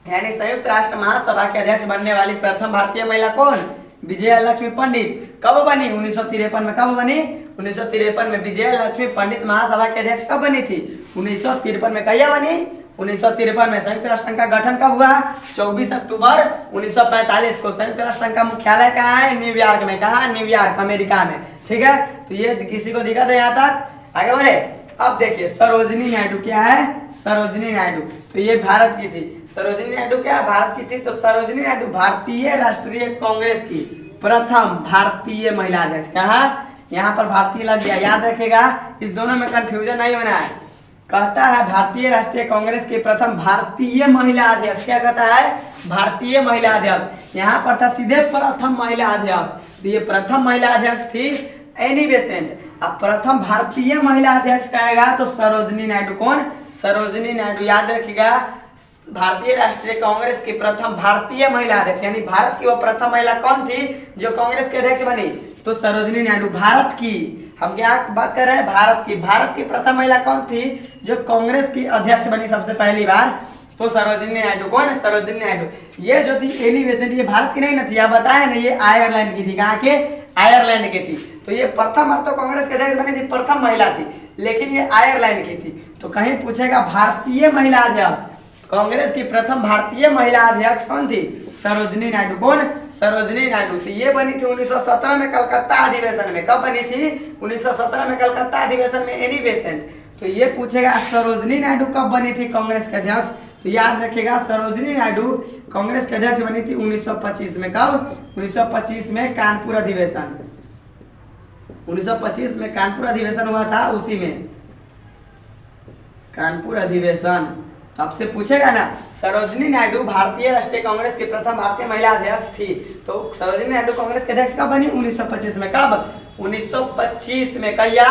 यानी संयुक्त राष्ट्र महासभा के अध्यक्ष बनने वाली प्रथम भारतीय महिला कौन, विजया लक्ष्मी पंडित। कब बनी, 1953 में। कब बनी, 1953 में। विजया लक्ष्मी पंडित महासभा के अध्यक्ष कब बनी थी, 1953 में। कहिया बनी, 1953 में। संयुक्त राष्ट्र संघ का गठन कब हुआ, 24 अक्टूबर 1945 को। संयुक्त राष्ट्र संघ का मुख्यालय कहाँ है, न्यूयॉर्क में। कहाँ, न्यूयॉर्क, अमेरिका में। ठीक है, तो ये किसी को दिक्कत है यहाँ तक, आगे बढ़े। अब देखिए सरोजिनी नायडू। क्या है, सरोजिनी नायडू। तो ये भारत की थी। सरोजिनी नायडू क्या भारत की थी, तो सरोजिनी नायडू भारतीय राष्ट्रीय कांग्रेस की प्रथम भारतीय महिला अध्यक्ष। कहा, यहाँ पर भारतीय लग गया। याद रखेगा, इस दोनों में कंफ्यूजन नहीं होना है। कहता है भारतीय राष्ट्रीय कांग्रेस की प्रथम भारतीय महिला अध्यक्ष। क्या कहता है, भारतीय महिला अध्यक्ष। यहाँ पर था सीधे प्रथम महिला अध्यक्ष। तो ये प्रथम महिला अध्यक्ष थी एनी बेसेंट। अब प्रथम भारतीय महिला अध्यक्ष कहेगा तो सरोजिनी नायडू। कौन, सरोजिनी नायडू। याद रखिएगा भारतीय राष्ट्रीय कांग्रेस की प्रथम भारतीय महिला अध्यक्ष, यानी भारत की वो प्रथम महिला कौन थी जो कांग्रेस के अध्यक्ष बनी? तो सरोजिनी नायडू। भारत की, हम क्या बात कर रहे हैं? भारत की प्रथम महिला कौन थी जो कांग्रेस की अध्यक्ष बनी सबसे पहली बार? तो सरोजिनी नायडू। कौन? सरोजिनी नायडू। ये जो थी एनी बेसेंट, ये भारत की नहीं ना थी, आप बताए ना, ये आयरलैंड की थी। कहाँ के? आयरलैंड की थी। तो ये प्रथम बार तो कांग्रेस के अध्यक्ष बनी थी, प्रथम महिला थी, लेकिन ये आयरलैंड की थी। तो कहीं पूछेगा भारतीय महिला अध्यक्ष, कांग्रेस की प्रथम भारतीय महिला अध्यक्ष कौन थी? सरोजिनी नायडू। कौन? सरोजिनी नायडू थी। ये बनी थी 1917 में कलकत्ता अधिवेशन में। कब बनी थी? 1917 में कलकत्ता अधिवेशन में, एनी बेसेंट। तो ये पूछेगा सरोजिनी नायडू कब बनी थी कांग्रेस के अध्यक्ष? तो याद रखिएगा सरोजिनी नायडू कांग्रेस के अध्यक्ष बनी थी 1925 में। कब? 1925 में कानपुर अधिवेशन। 1925 में कानपुर अधिवेशन हुआ था, उसी में कानपुर अधिवेशन। तो आपसे पूछेगा ना, सरोजिनी नायडू भारतीय राष्ट्रीय कांग्रेस की प्रथम भारतीय महिला अध्यक्ष थी। तो सरोजिनी नायडू कांग्रेस के अध्यक्ष कब बनी? 1925 में। कब? 1925 में। कहिया?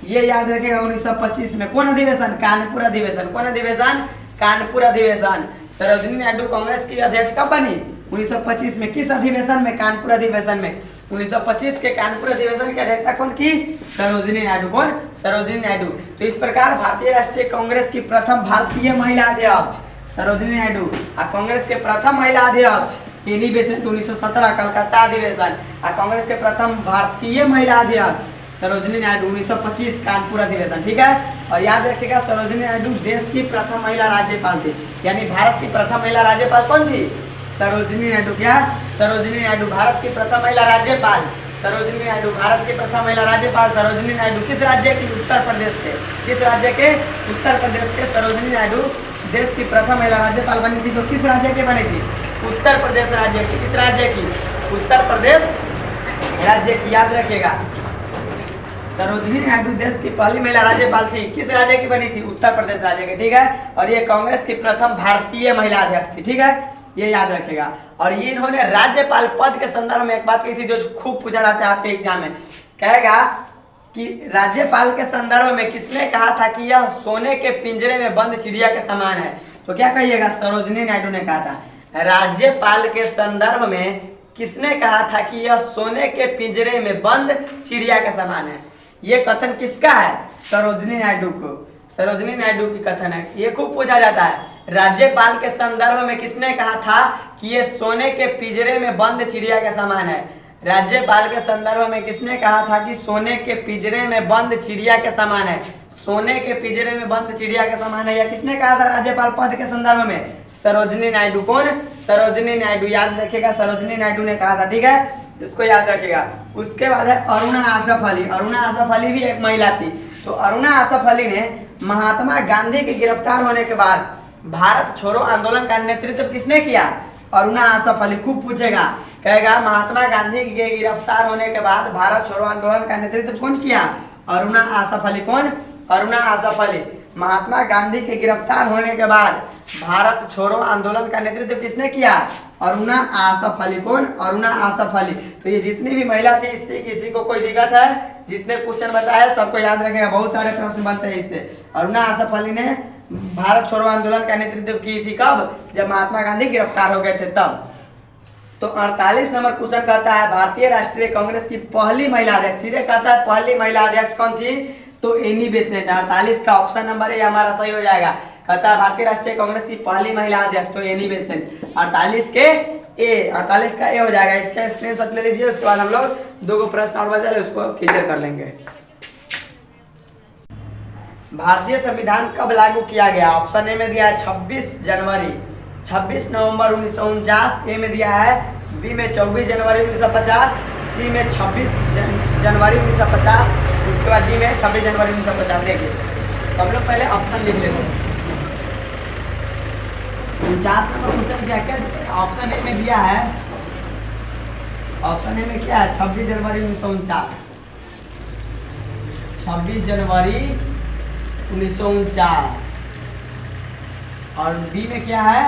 ये याद रखेगा 1925 में। कौन अधिवेशन? कानपुर अधिवेशन। कौन अधिवेशन? कानपुर अधिवेशन। सरोजिनी नायडू कांग्रेस की अध्यक्ष कब बनी? 1925 में। किस अधिवेशन में? कानपुर अधिवेशन में। 1925 के कानपुर अधिवेशन की अध्यक्षता कौन की? सरोजिनी नायडू। कौन? सरोजिनी नायडू। तो इस प्रकार भारतीय राष्ट्रीय कांग्रेस की प्रथम भारतीय महिला अध्यक्ष सरोजिनी नायडू और कांग्रेस के प्रथम महिला अध्यक्ष एनी बेसेंट 1917 कलकत्ता अधिवेशन और कांग्रेस के प्रथम भारतीय महिला अध्यक्ष सरोजिनी नायडू 1925 कानपुर अधिवेशन। ठीक है, और याद रखिएगा सरोजिनी नायडू देश की प्रथम महिला राज्यपाल थी, यानी भारत की प्रथम महिला राज्यपाल कौन थी? सरोजिनी नायडू। क्या? सरोजिनी नायडू भारत की प्रथम महिला राज्यपाल। सरोजिनी नायडू भारत की प्रथम महिला राज्यपाल। सरोजिनी नायडू किस राज्य की? उत्तर प्रदेश के। किस राज्य के? उत्तर प्रदेश के। सरोजिनी नायडू देश की प्रथम महिला राज्यपाल बनी थी, जो किस राज्य की बनी थी? उत्तर प्रदेश राज्य की। किस राज्य की? उत्तर प्रदेश राज्य की। याद रखिएगा सरोजिनी नायडू देश की पहली महिला राज्यपाल थी। किस राज्य की बनी थी? उत्तर प्रदेश राज्य की। ठीक है, और ये कांग्रेस की प्रथम भारतीय महिला अध्यक्ष थी। ठीक है, ये याद रखेगा। और ये इन्होंने राज्यपाल पद के संदर्भ में एक बात कही थी जो खूब पूछा जाता है आपके एग्जाम में। कहेगा कि राज्यपाल के संदर्भ में किसने कहा था कि यह सोने के पिंजरे में बंद चिड़िया के समान है? तो क्या कहिएगा? सरोजिनी नायडू ने कहा था। राज्यपाल के संदर्भ में किसने कहा था कि यह सोने के पिंजरे में बंद चिड़िया के समान है? ये कथन किसका है? सरोजिनी नायडू को। सरोजिनी नायडू की कथन है, ये खूब पूछा जाता है। राज्यपाल के संदर्भ में किसने कहा था कि ये सोने के पिंजरे में बंद चिड़िया के समान है? राज्यपाल के संदर्भ में किसने कहा था कि सोने के पिंजरे में बंद चिड़िया के समान है? सोने के पिंजरे में बंद चिड़िया के समान है, या किसने कहा था राज्यपाल पद के संदर्भ में? सरोजिनी नायडू। कौन? सरोजिनी नायडू। याद रखिएगा सरोजिनी नायडू ने कहा था। ठीक है, इसको याद रखिएगा। उसके बाद है अरुणा आसफ अली। अरुणा आसफ अली भी एक महिला थी। तो अरुणा आसफ अली ने महात्मा गांधी के गिरफ्तार होने के बाद भारत छोड़ो आंदोलन का नेतृत्व किसने किया? अरुणा आसफ अली। खूब पूछेगा, कहेगा महात्मा गांधी के गिरफ्तार होने के बाद भारत छोड़ो आंदोलन का नेतृत्व कौन किया? अरुणा आसफ अली। कौन? अरुणा आसफ अली। महात्मा गांधी के गिरफ्तार होने के बाद भारत छोड़ो आंदोलन का नेतृत्व किसने किया? अरुणा आसफ अली। कौन? अरुणा आसफ अली। तो ये जितनी भी महिला थी, इससे किसी को कोई दिक्कत है? जितने क्वेश्चन बताए सबको याद रखेगा, बहुत सारे प्रश्न बनते हैं इससे। अरुणा आसफ अली ने भारत छोड़ो आंदोलन का नेतृत्व की थी। कब? जब महात्मा गांधी गिरफ्तार हो गए थे तब। तो 48 नंबर क्वेश्चन कहता है भारतीय राष्ट्रीय कांग्रेस की पहली महिला अध्यक्ष। सीधे कहता है पहली महिला अध्यक्ष कौन थी? तो एनी बेसेंट। 48 का ऑप्शन नंबर ए हमारा सही हो जाएगा। कहता है भारतीय राष्ट्रीय कांग्रेस की पहली महिला अध्यक्ष, तो एनी बेसेंट। 48 के ए, 48 का ए हो जाएगा। इसका स्क्रीनशॉट ले लीजिए, उसके बाद हम लोग दो प्रश्न और बचे उसको क्लियर कर लेंगे। भारतीय संविधान कब लागू किया गया? ऑप्शन ए में दिया है 26 जनवरी, 26 नवंबर 1949। ए में दिया है बी में 24 जनवरी 1950, सी में 26 जनवरी 1950, उसके बाद डी में 26 जनवरी 1950। देखिए हम लोग पहले ऑप्शन लिख लेते हैं। 49 नंबर क्वेश्चन क्या क्या ऑप्शन ए में दिया है? ऑप्शन ए में क्या है? 26 जनवरी 1949। 26 जनवरी 1949। और बी में क्या है?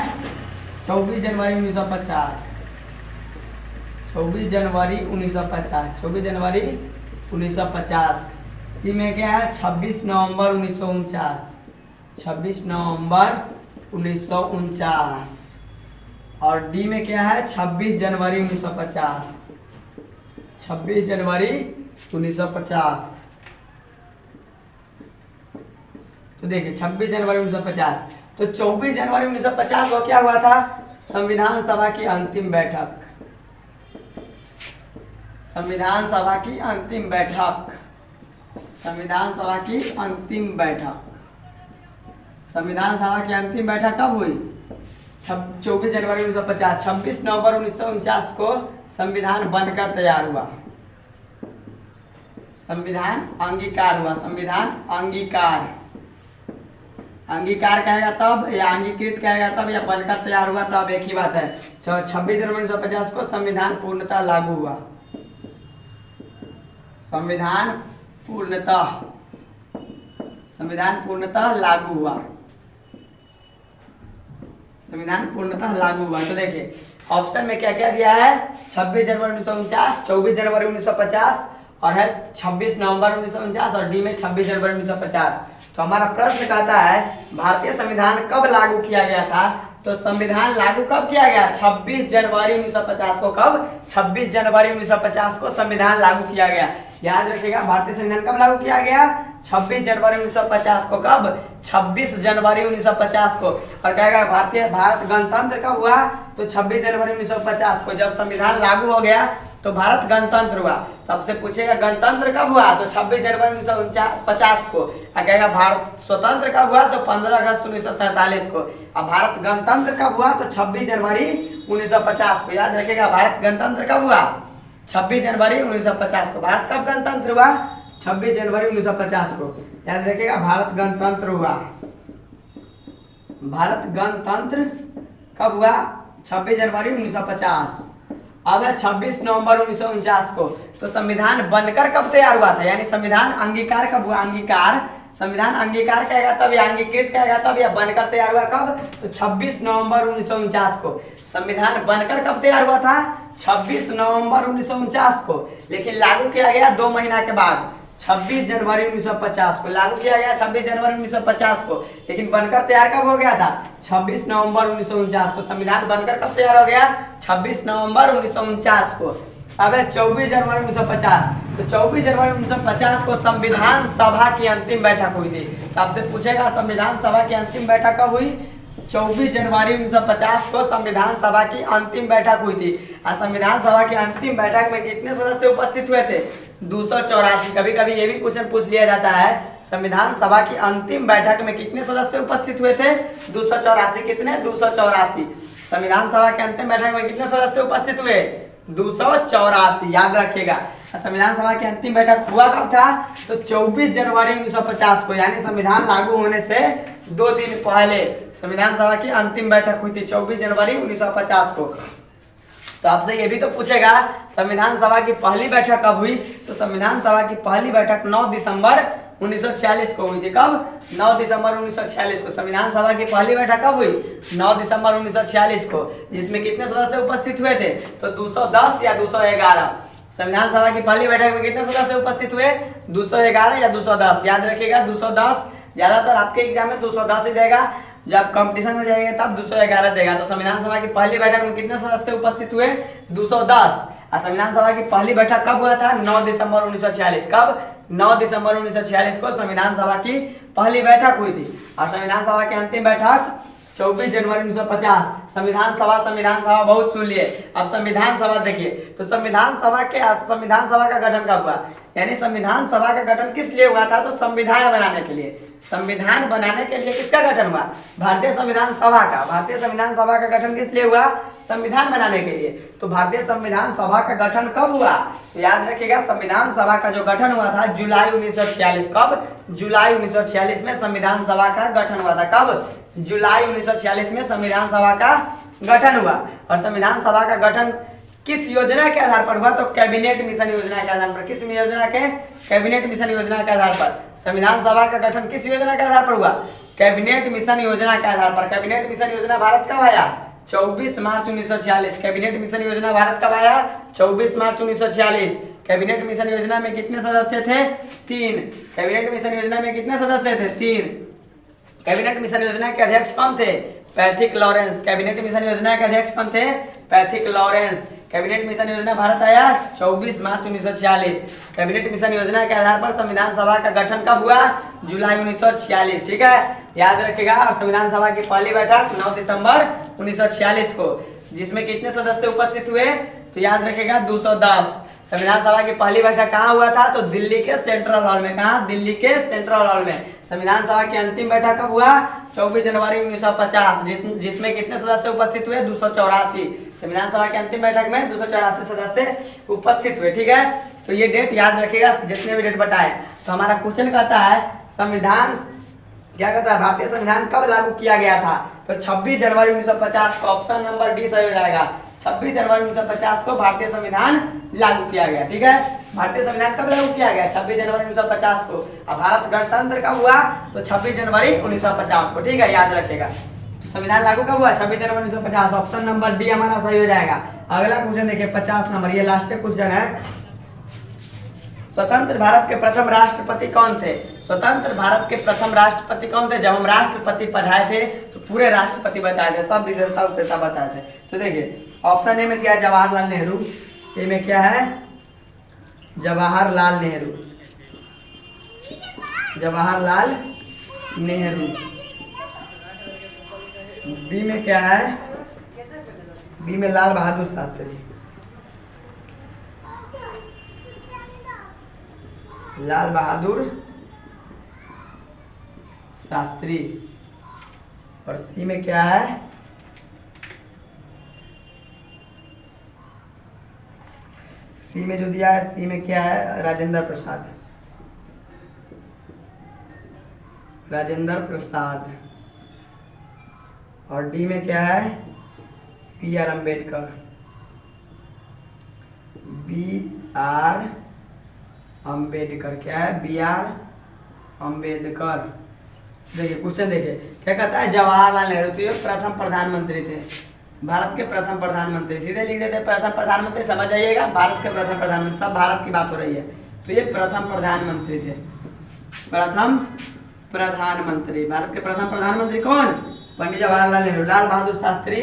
24 जनवरी 1950। 24 जनवरी 1950। 24 जनवरी 1950। सी में क्या है? 26 नवंबर 1949। 26 नवंबर 1949 और डी में क्या है 26 जनवरी 1950। 26 जनवरी 1950। तो देखिए 26 जनवरी 1950। तो 24 जनवरी 1950 को क्या हुआ था? संविधान सभा की अंतिम बैठक। संविधान सभा की अंतिम बैठक। संविधान सभा की अंतिम बैठक। संविधान सभा की अंतिम बैठक कब हुई? 24 जनवरी 1950। 26 नवंबर 1949 को संविधान बनकर तैयार हुआ। संविधान अंगीकार हुआ। संविधान अंगीकार। अंगीकार कहेगा तब या अंगीकृत कहेगा तब या बनकर तैयार हुआ तब एक ही बात है। 26 जनवरी 1950 को संविधान पूर्णतः लागू हुआ। संविधान पूर्णतः लागू हुआ। संविधान पूर्णतः लागू हुआ। तो देखिए ऑप्शन में क्या क्या दिया है? 26 जनवरी 1949, 24 जनवरी 1950 और है 26 नवंबर 1949 और डी में 26 जनवरी 1950। तो हमारा प्रश्न कहता है भारतीय संविधान कब लागू किया गया था? तो संविधान लागू कब किया गया? 26 जनवरी 1950 को। कब? 26 जनवरी 1950 को संविधान लागू किया गया। याद रखिएगा भारतीय संविधान कब लागू किया गया? 26 जनवरी 1950 को। कब? 26 जनवरी 1950 को। और कहेगा भारत गणतंत्र कब हुआ? तो 26 जनवरी 1950 को। जब संविधान लागू हो गया तो भारत गणतंत्र हुआ। तो आपसे पूछेगा गणतंत्र कब हुआ? तो 26 जनवरी 1950 को। और कहेगा भारत स्वतंत्र कब हुआ? तो 15 अगस्त 1947 को। अब भारत गणतंत्र कब हुआ? तो 26 जनवरी 1950 को। याद रखिएगा भारत गणतंत्र कब हुआ? 26 जनवरी 1950 को। भारत कब गणतंत्र हुआ? 26 जनवरी 1950 को। याद रखिएगा भारत गणतंत्र हुआ। भारत गणतंत्र कब हुआ? 26 जनवरी 1950। अब है 26 नवंबर 1949 को। तो संविधान बनकर कब तैयार हुआ था? यानी संविधान अंगीकार कब हुआ? अंगीकार। संविधान अंगीकार कहेगा तब या अंगीकृत कहेगा तब या बनकर तैयार हुआ कब? तो 26 नवंबर 1949 को। संविधान बनकर कब तैयार हुआ था? 26 नवंबर 1949 को। लेकिन लागू किया गया 2 महीना के बाद 26 जनवरी 1950 को। लागू किया गया 26 जनवरी 1950 को। लेकिन बनकर तैयार कब हो गया था? 26 नवंबर 1949 को। संविधान बनकर कब तैयार हो गया? 26 नवंबर 1949 को। अब है 24 जनवरी 1950। तो 24 जनवरी 1950 को संविधान सभा की अंतिम बैठक हुई थी। तो आपसे पूछेगा संविधान सभा की अंतिम बैठक कब हुई? 24 जनवरी 1950 को संविधान सभा की अंतिम बैठक हुई थी। और संविधान सभा की अंतिम बैठक में कितने सदस्य उपस्थित हुए थे? 284। कभी कभी ये भी क्वेश्चन पूछ लिया जाता है संविधान सभा की अंतिम बैठक में कितने सदस्य उपस्थित हुए थे? 284। कितने? 284। संविधान सभा की अंतिम बैठक में कितने सदस्य उपस्थित हुए? 284। याद रखिएगा। संविधान सभा की अंतिम बैठक हुआ कब था? तो 24 जनवरी 1950 को। यानी संविधान लागू होने से 2 दिन पहले संविधान सभा की अंतिम बैठक हुई थी 24 जनवरी 1950 को। तो आपसे ये भी तो पूछेगा संविधान सभा की पहली बैठक कब हुई? तो संविधान सभा की पहली बैठक 9 दिसंबर 1946 को हुई थी। कब? 9 दिसंबर 1946 को। संविधान सभा की पहली बैठक कब हुई? 9 दिसंबर 1946 को। जिसमें कितने सदस्य उपस्थित हुए थे? तो 210 या 211। संविधान सभा की पहली बैठक में कितने सदस्य उपस्थित हुए? 211 या 210। याद रखिएगा 210। ज्यादातर आपके एग्जाम में 210 ही देगा। जब कंपटीशन में जाएगा तब 211 देगा। तो संविधान सभा की पहली बैठक में कितने सदस्य उपस्थित हुए? 210। और संविधान सभा की पहली बैठक कब हुआ था? 9 दिसंबर 1946। कब? 9 दिसंबर 1946 को संविधान सभा की पहली बैठक हुई थी। और संविधान सभा की अंतिम बैठक 24 जनवरी 1950। संविधान सभा बहुत सुन लिए। अब संविधान सभा देखिए। तो संविधान सभा का गठन कब हुआ? यानी संविधान सभा का गठन किस लिए हुआ था? तो संविधान बनाने के लिए। संविधान बनाने के लिए किसका गठन हुआ? भारतीय संविधान सभा का। भारतीय संविधान सभा का गठन किस लिए हुआ? संविधान बनाने के लिए। तो भारतीय संविधान सभा का गठन कब हुआ? तो याद रखिएगा संविधान सभा का जो गठन हुआ था जुलाई 1946। कब? जुलाई 1946 में संविधान सभा का गठन हुआ था। कब? जुलाई 1946 में संविधान सभा का गठन हुआ। और संविधान सभा का गठन किस योजना के आधार पर हुआ? तो कैबिनेट मिशन योजना के आधार पर। किस योजना के? कैबिनेट मिशन योजना के आधार पर। संविधान सभा का गठन किस योजना के आधार पर हुआ? कैबिनेट मिशन योजना के आधार पर। कैबिनेट मिशन योजना भारत कब आया? 24 मार्च 1946। कैबिनेट मिशन योजना भारत कब आया? 24 मार्च 1946। कैबिनेट मिशन योजना में कितने सदस्य थे? 3। कैबिनेट मिशन योजना में कितने सदस्य थे? 3। कैबिनेट मिशन योजना के अध्यक्ष कौन थे? Pethick Lawrence. कैबिनेट मिशन योजना के अध्यक्ष कौन थे? Pethick Lawrence. कैबिनेट मिशन योजना भारत आया 24 मार्च 1946। कैबिनेट मिशन योजना के आधार पर संविधान सभा का गठन कब हुआ? जुलाई 1946। ठीक है, याद रखिएगा। और संविधान सभा की पहली बैठक 9 दिसंबर 1946 को, जिसमें कितने सदस्य उपस्थित हुए? तो याद रखिएगा 210। संविधान सभा की पहली बैठक कहाँ हुआ था? तो दिल्ली के सेंट्रल हॉल में। कहाँ? दिल्ली के सेंट्रल हॉल में। संविधान सभा की अंतिम बैठक कब हुआ? 24 जनवरी 1950, जिसमें कितने सदस्य उपस्थित हुए? 284। संविधान सभा की अंतिम बैठक में 284 सदस्य उपस्थित हुए। ठीक है, तो ये डेट याद रखिएगा, जितने भी डेट बताए। तो हमारा क्वेश्चन कहता है संविधान क्या कहता है, भारतीय संविधान कब लागू किया गया था? तो 26 जनवरी 1950 को ऑप्शन नंबर डी सही हो जाएगा। 26 जनवरी 1950 को भारतीय संविधान लागू किया गया। ठीक है, भारतीय संविधान कब लागू किया गया? 26 जनवरी 1950 को। अब भारत गणतंत्र कब हुआ? तो 26 जनवरी 1950 को। ठीक है, याद रखिएगा। तो संविधान लागू कब हुआ? 26 जनवरी 1950। ऑप्शन नंबर डी हमारा सही हो जाएगा। अगला क्वेश्चन देखिए 50 नंबर, ये लास्ट क्वेश्चन है। स्वतंत्र भारत के प्रथम राष्ट्रपति कौन थे? स्वतंत्र भारत के प्रथम राष्ट्रपति कौन थे? जब हम राष्ट्रपति पढ़ाए थे तो पूरे राष्ट्रपति बताए थे, सब विशेषता उपशेषता बताए थे। तो देखिए ऑप्शन ए में दिया है जवाहरलाल नेहरू। ए में क्या है? जवाहरलाल नेहरू। जवाहरलाल नेहरू। बी में क्या है? बी में लाल बहादुर शास्त्री। लाल बहादुर शास्त्री। और सी में क्या है? सी में जो दिया है, सी में क्या है? राजेंद्र प्रसाद। राजेंद्र प्रसाद। और डी में क्या है? B R Ambedkar. B R Ambedkar. क्या है? B R Ambedkar. देखिए क्वेश्चन देखिए क्या कहता है? जवाहरलाल नेहरू तो ये प्रथम प्रधानमंत्री थे, भारत के प्रथम प्रधानमंत्री। सीधे लिख देते प्रथम प्रधानमंत्री, समझ जाइएगा। भारत के प्रथम प्रधानमंत्री, सब भारत की बात हो रही है। तो ये प्रथम प्रधानमंत्री थे। प्रथम प्रधानमंत्री, भारत के प्रथम प्रधानमंत्री कौन? पंडित जवाहरलाल नेहरू। लाल बहादुर शास्त्री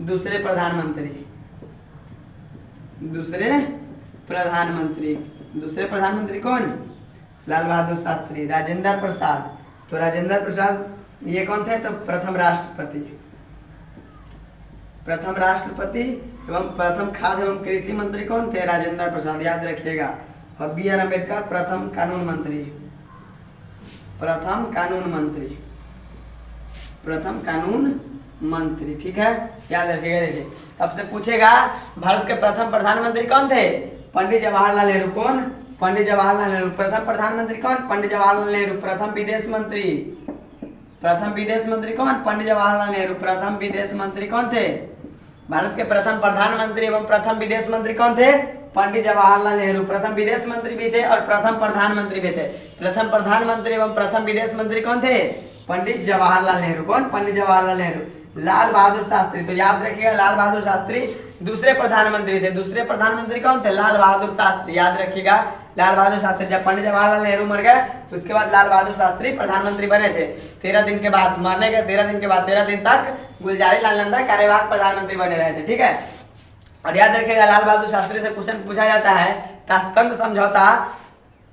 दूसरे प्रधानमंत्री। दूसरे प्रधानमंत्री। दूसरे प्रधानमंत्री कौन? लाल बहादुर शास्त्री। राजेंद्र प्रसाद, तो राजेंद्र प्रसाद ये कौन थे? तो प्रथम राष्ट्रपति। प्रथम राष्ट्रपति एवं प्रथम खाद्य एवं कृषि मंत्री कौन थे? राजेंद्र प्रसाद, याद रखिएगा। और बी आर अम्बेडकर प्रथम कानून मंत्री। प्रथम कानून मंत्री। प्रथम कानून मंत्री। ठीक है, याद रखिएगा। देखिए तब से पूछेगा भारत के प्रथम प्रधानमंत्री कौन थे? पंडित जवाहरलाल नेहरू। कौन? पंडित जवाहरलाल नेहरू। प्रथम प्रधानमंत्री कौन? पंडित जवाहरलाल नेहरू। प्रथम विदेश मंत्री। प्रथम विदेश मंत्री कौन? पंडित जवाहरलाल नेहरू। प्रथम विदेश मंत्री कौन थे? भारत के प्रथम प्रधानमंत्री एवं प्रथम विदेश मंत्री कौन थे? पंडित जवाहरलाल नेहरू। प्रथम विदेश मंत्री भी थे और प्रथम प्रधानमंत्री भी थे। प्रथम प्रधानमंत्री एवं प्रथम विदेश मंत्री कौन थे? पंडित जवाहरलाल नेहरू। कौन? पंडित जवाहरलाल नेहरू। लाल बहादुर शास्त्री, तो याद रखिएगा लाल बहादुर शास्त्री दूसरे प्रधानमंत्री थे। दूसरे प्रधानमंत्री कौन थे? लाल बहादुर शास्त्री, याद रखिएगा। लाल बहादुर शास्त्री, जब पंडित जवाहरलाल नेहरू मर गए उसके बाद लाल बहादुर शास्त्री प्रधानमंत्री बने थे। 13 दिन के बाद, मरने के 13 दिन के बाद 13 दिन तक गुलजारी लाल नंदा कार्यवाहक प्रधानमंत्री बने रहे थे। ठीक है, और याद रखिएगा लाल बहादुर शास्त्री से क्वेश्चन पूछा जाता है ताशकंद समझौता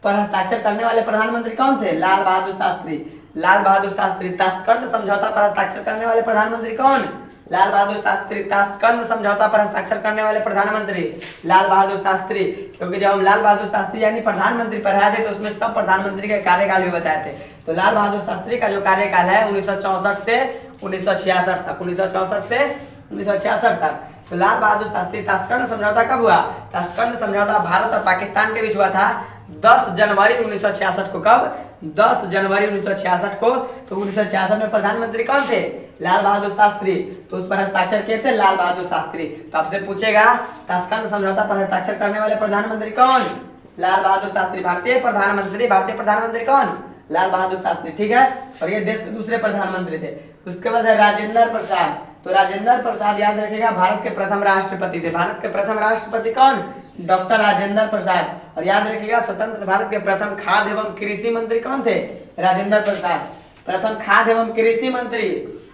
पर हस्ताक्षर करने वाले प्रधानमंत्री कौन थे? लाल बहादुर शास्त्री। लाल बहादुर शास्त्री। ताशकंद समझौता पर हस्ताक्षर करने वाले प्रधानमंत्री कौन? लाल बहादुर शास्त्री। ताशकंद समझौता पर हस्ताक्षर करने वाले प्रधानमंत्री लाल बहादुर शास्त्री। क्योंकि जब हम लाल बहादुर शास्त्री यानी प्रधानमंत्री पढ़ाए थे तो उसमें सब प्रधानमंत्री के कार्यकाल भी बताए थे। तो लाल बहादुर शास्त्री का जो कार्यकाल है 1964 से 1966 तक। 1964 से 1966 तक। तो लाल बहादुर शास्त्री। ताशकंद समझौता कब हुआ? ताशकंद समझौता भारत और पाकिस्तान के बीच हुआ था 10 जनवरी 1966 को। कब? 10 जनवरी 1966 को। तो 1966 में प्रधानमंत्री कौन थे? लाल बहादुर शास्त्री। तो उस पर हस्ताक्षर किए थे लाल बहादुर शास्त्री। तो आपसे पूछेगा ताशकंद समझौता पर हस्ताक्षर करने वाले प्रधानमंत्री कौन? लाल बहादुर शास्त्री। भारतीय प्रधानमंत्री कौन? लाल बहादुर शास्त्री। ठीक है, और ये देश के दूसरे प्रधानमंत्री थे। उसके बाद है राजेंद्र प्रसाद। तो राजेंद्र प्रसाद, याद रखिएगा, भारत के प्रथम राष्ट्रपति थे। भारत के प्रथम राष्ट्रपति कौन? डॉक्टर राजेंद्र प्रसाद। और याद रखिएगा स्वतंत्र भारत के प्रथम खाद्य एवं कृषि मंत्री कौन थे? राजेंद्र प्रसाद। प्रथम खाद्य एवं कृषि मंत्री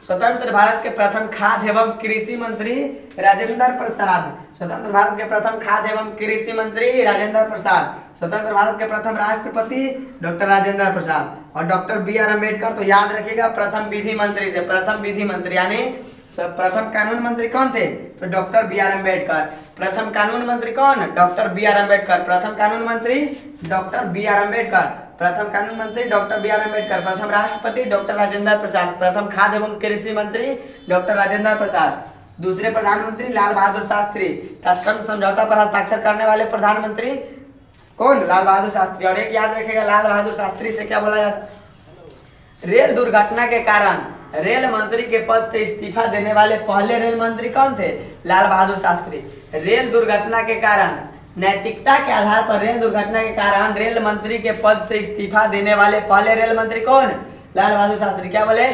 स्वतंत्र भारत के प्रथम खाद्य एवं कृषि मंत्री राजेंद्र प्रसाद। स्वतंत्र भारत के प्रथम खाद्य एवं कृषि मंत्री राजेंद्र प्रसाद। स्वतंत्र भारत के प्रथम राष्ट्रपति डॉक्टर राजेंद्र प्रसाद। और डॉक्टर बी आर अम्बेडकर तो याद रखिएगा प्रथम विधि मंत्री थे, प्रथम विधि मंत्री यानी प्रथम कानून मंत्री कौन थे? तो डॉक्टर बी आर अम्बेडकर। प्रथम कानून मंत्री कौन? Doctor B R Ambedkar. प्रथम कानून मंत्री डॉक्टर बी आर अम्बेडकर। प्रथम कानून मंत्री डॉक्टर बी आर अम्बेडकर। प्रथम राष्ट्रपति डॉक्टर राजेंद्र प्रसाद। प्रथम खाद्य एवं कृषि मंत्री डॉक्टर राजेंद्र प्रसाद। दूसरे प्रधानमंत्री लाल बहादुर शास्त्री। ताशकंद समझौता पर हस्ताक्षर करने वाले प्रधानमंत्री कौन? लाल बहादुर शास्त्री। और एक याद रखिएगा, लाल बहादुर शास्त्री से क्या बोला जाता? रेल दुर्घटना के कारण रेल मंत्री के पद से इस्तीफा देने वाले पहले रेल मंत्री कौन थे? लाल बहादुर शास्त्री। रेल दुर्घटना के कारण, नैतिकता के आधार पर रेल दुर्घटना के कारण रेल मंत्री के पद से इस्तीफा देने वाले पहले रेल मंत्री कौन? लाल बहादुर शास्त्री। क्या बोले?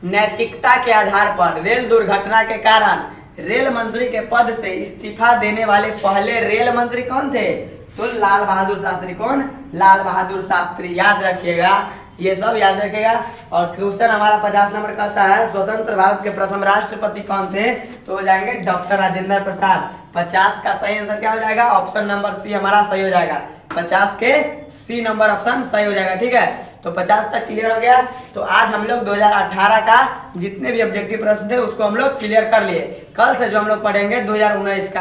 नैतिकता के आधार पर रेल दुर्घटना के कारण रेल मंत्री के पद से इस्तीफा देने वाले पहले रेल मंत्री कौन थे? तो लाल बहादुर शास्त्री। कौन? लाल बहादुर शास्त्री। याद रखिएगा, ये सब याद रखिएगा। और क्वेश्चन हमारा 50 नंबर कहता है स्वतंत्र भारत के प्रथम राष्ट्रपति कौन थे? तो हो जाएंगे डॉक्टर राजेंद्र प्रसाद। 50 का सही आंसर क्या हो जाएगा? ऑप्शन नंबर सी हमारा सही हो जाएगा। 50 के सी नंबर ऑप्शन सही हो जाएगा। ठीक है, तो 50 तक क्लियर हो गया। तो आज हम लोग 2018 का जितने भी ऑब्जेक्टिव प्रश्न थे उसको हम लोग क्लियर कर लिए। कल से जो हम लोग पढ़ेंगे 2019 का।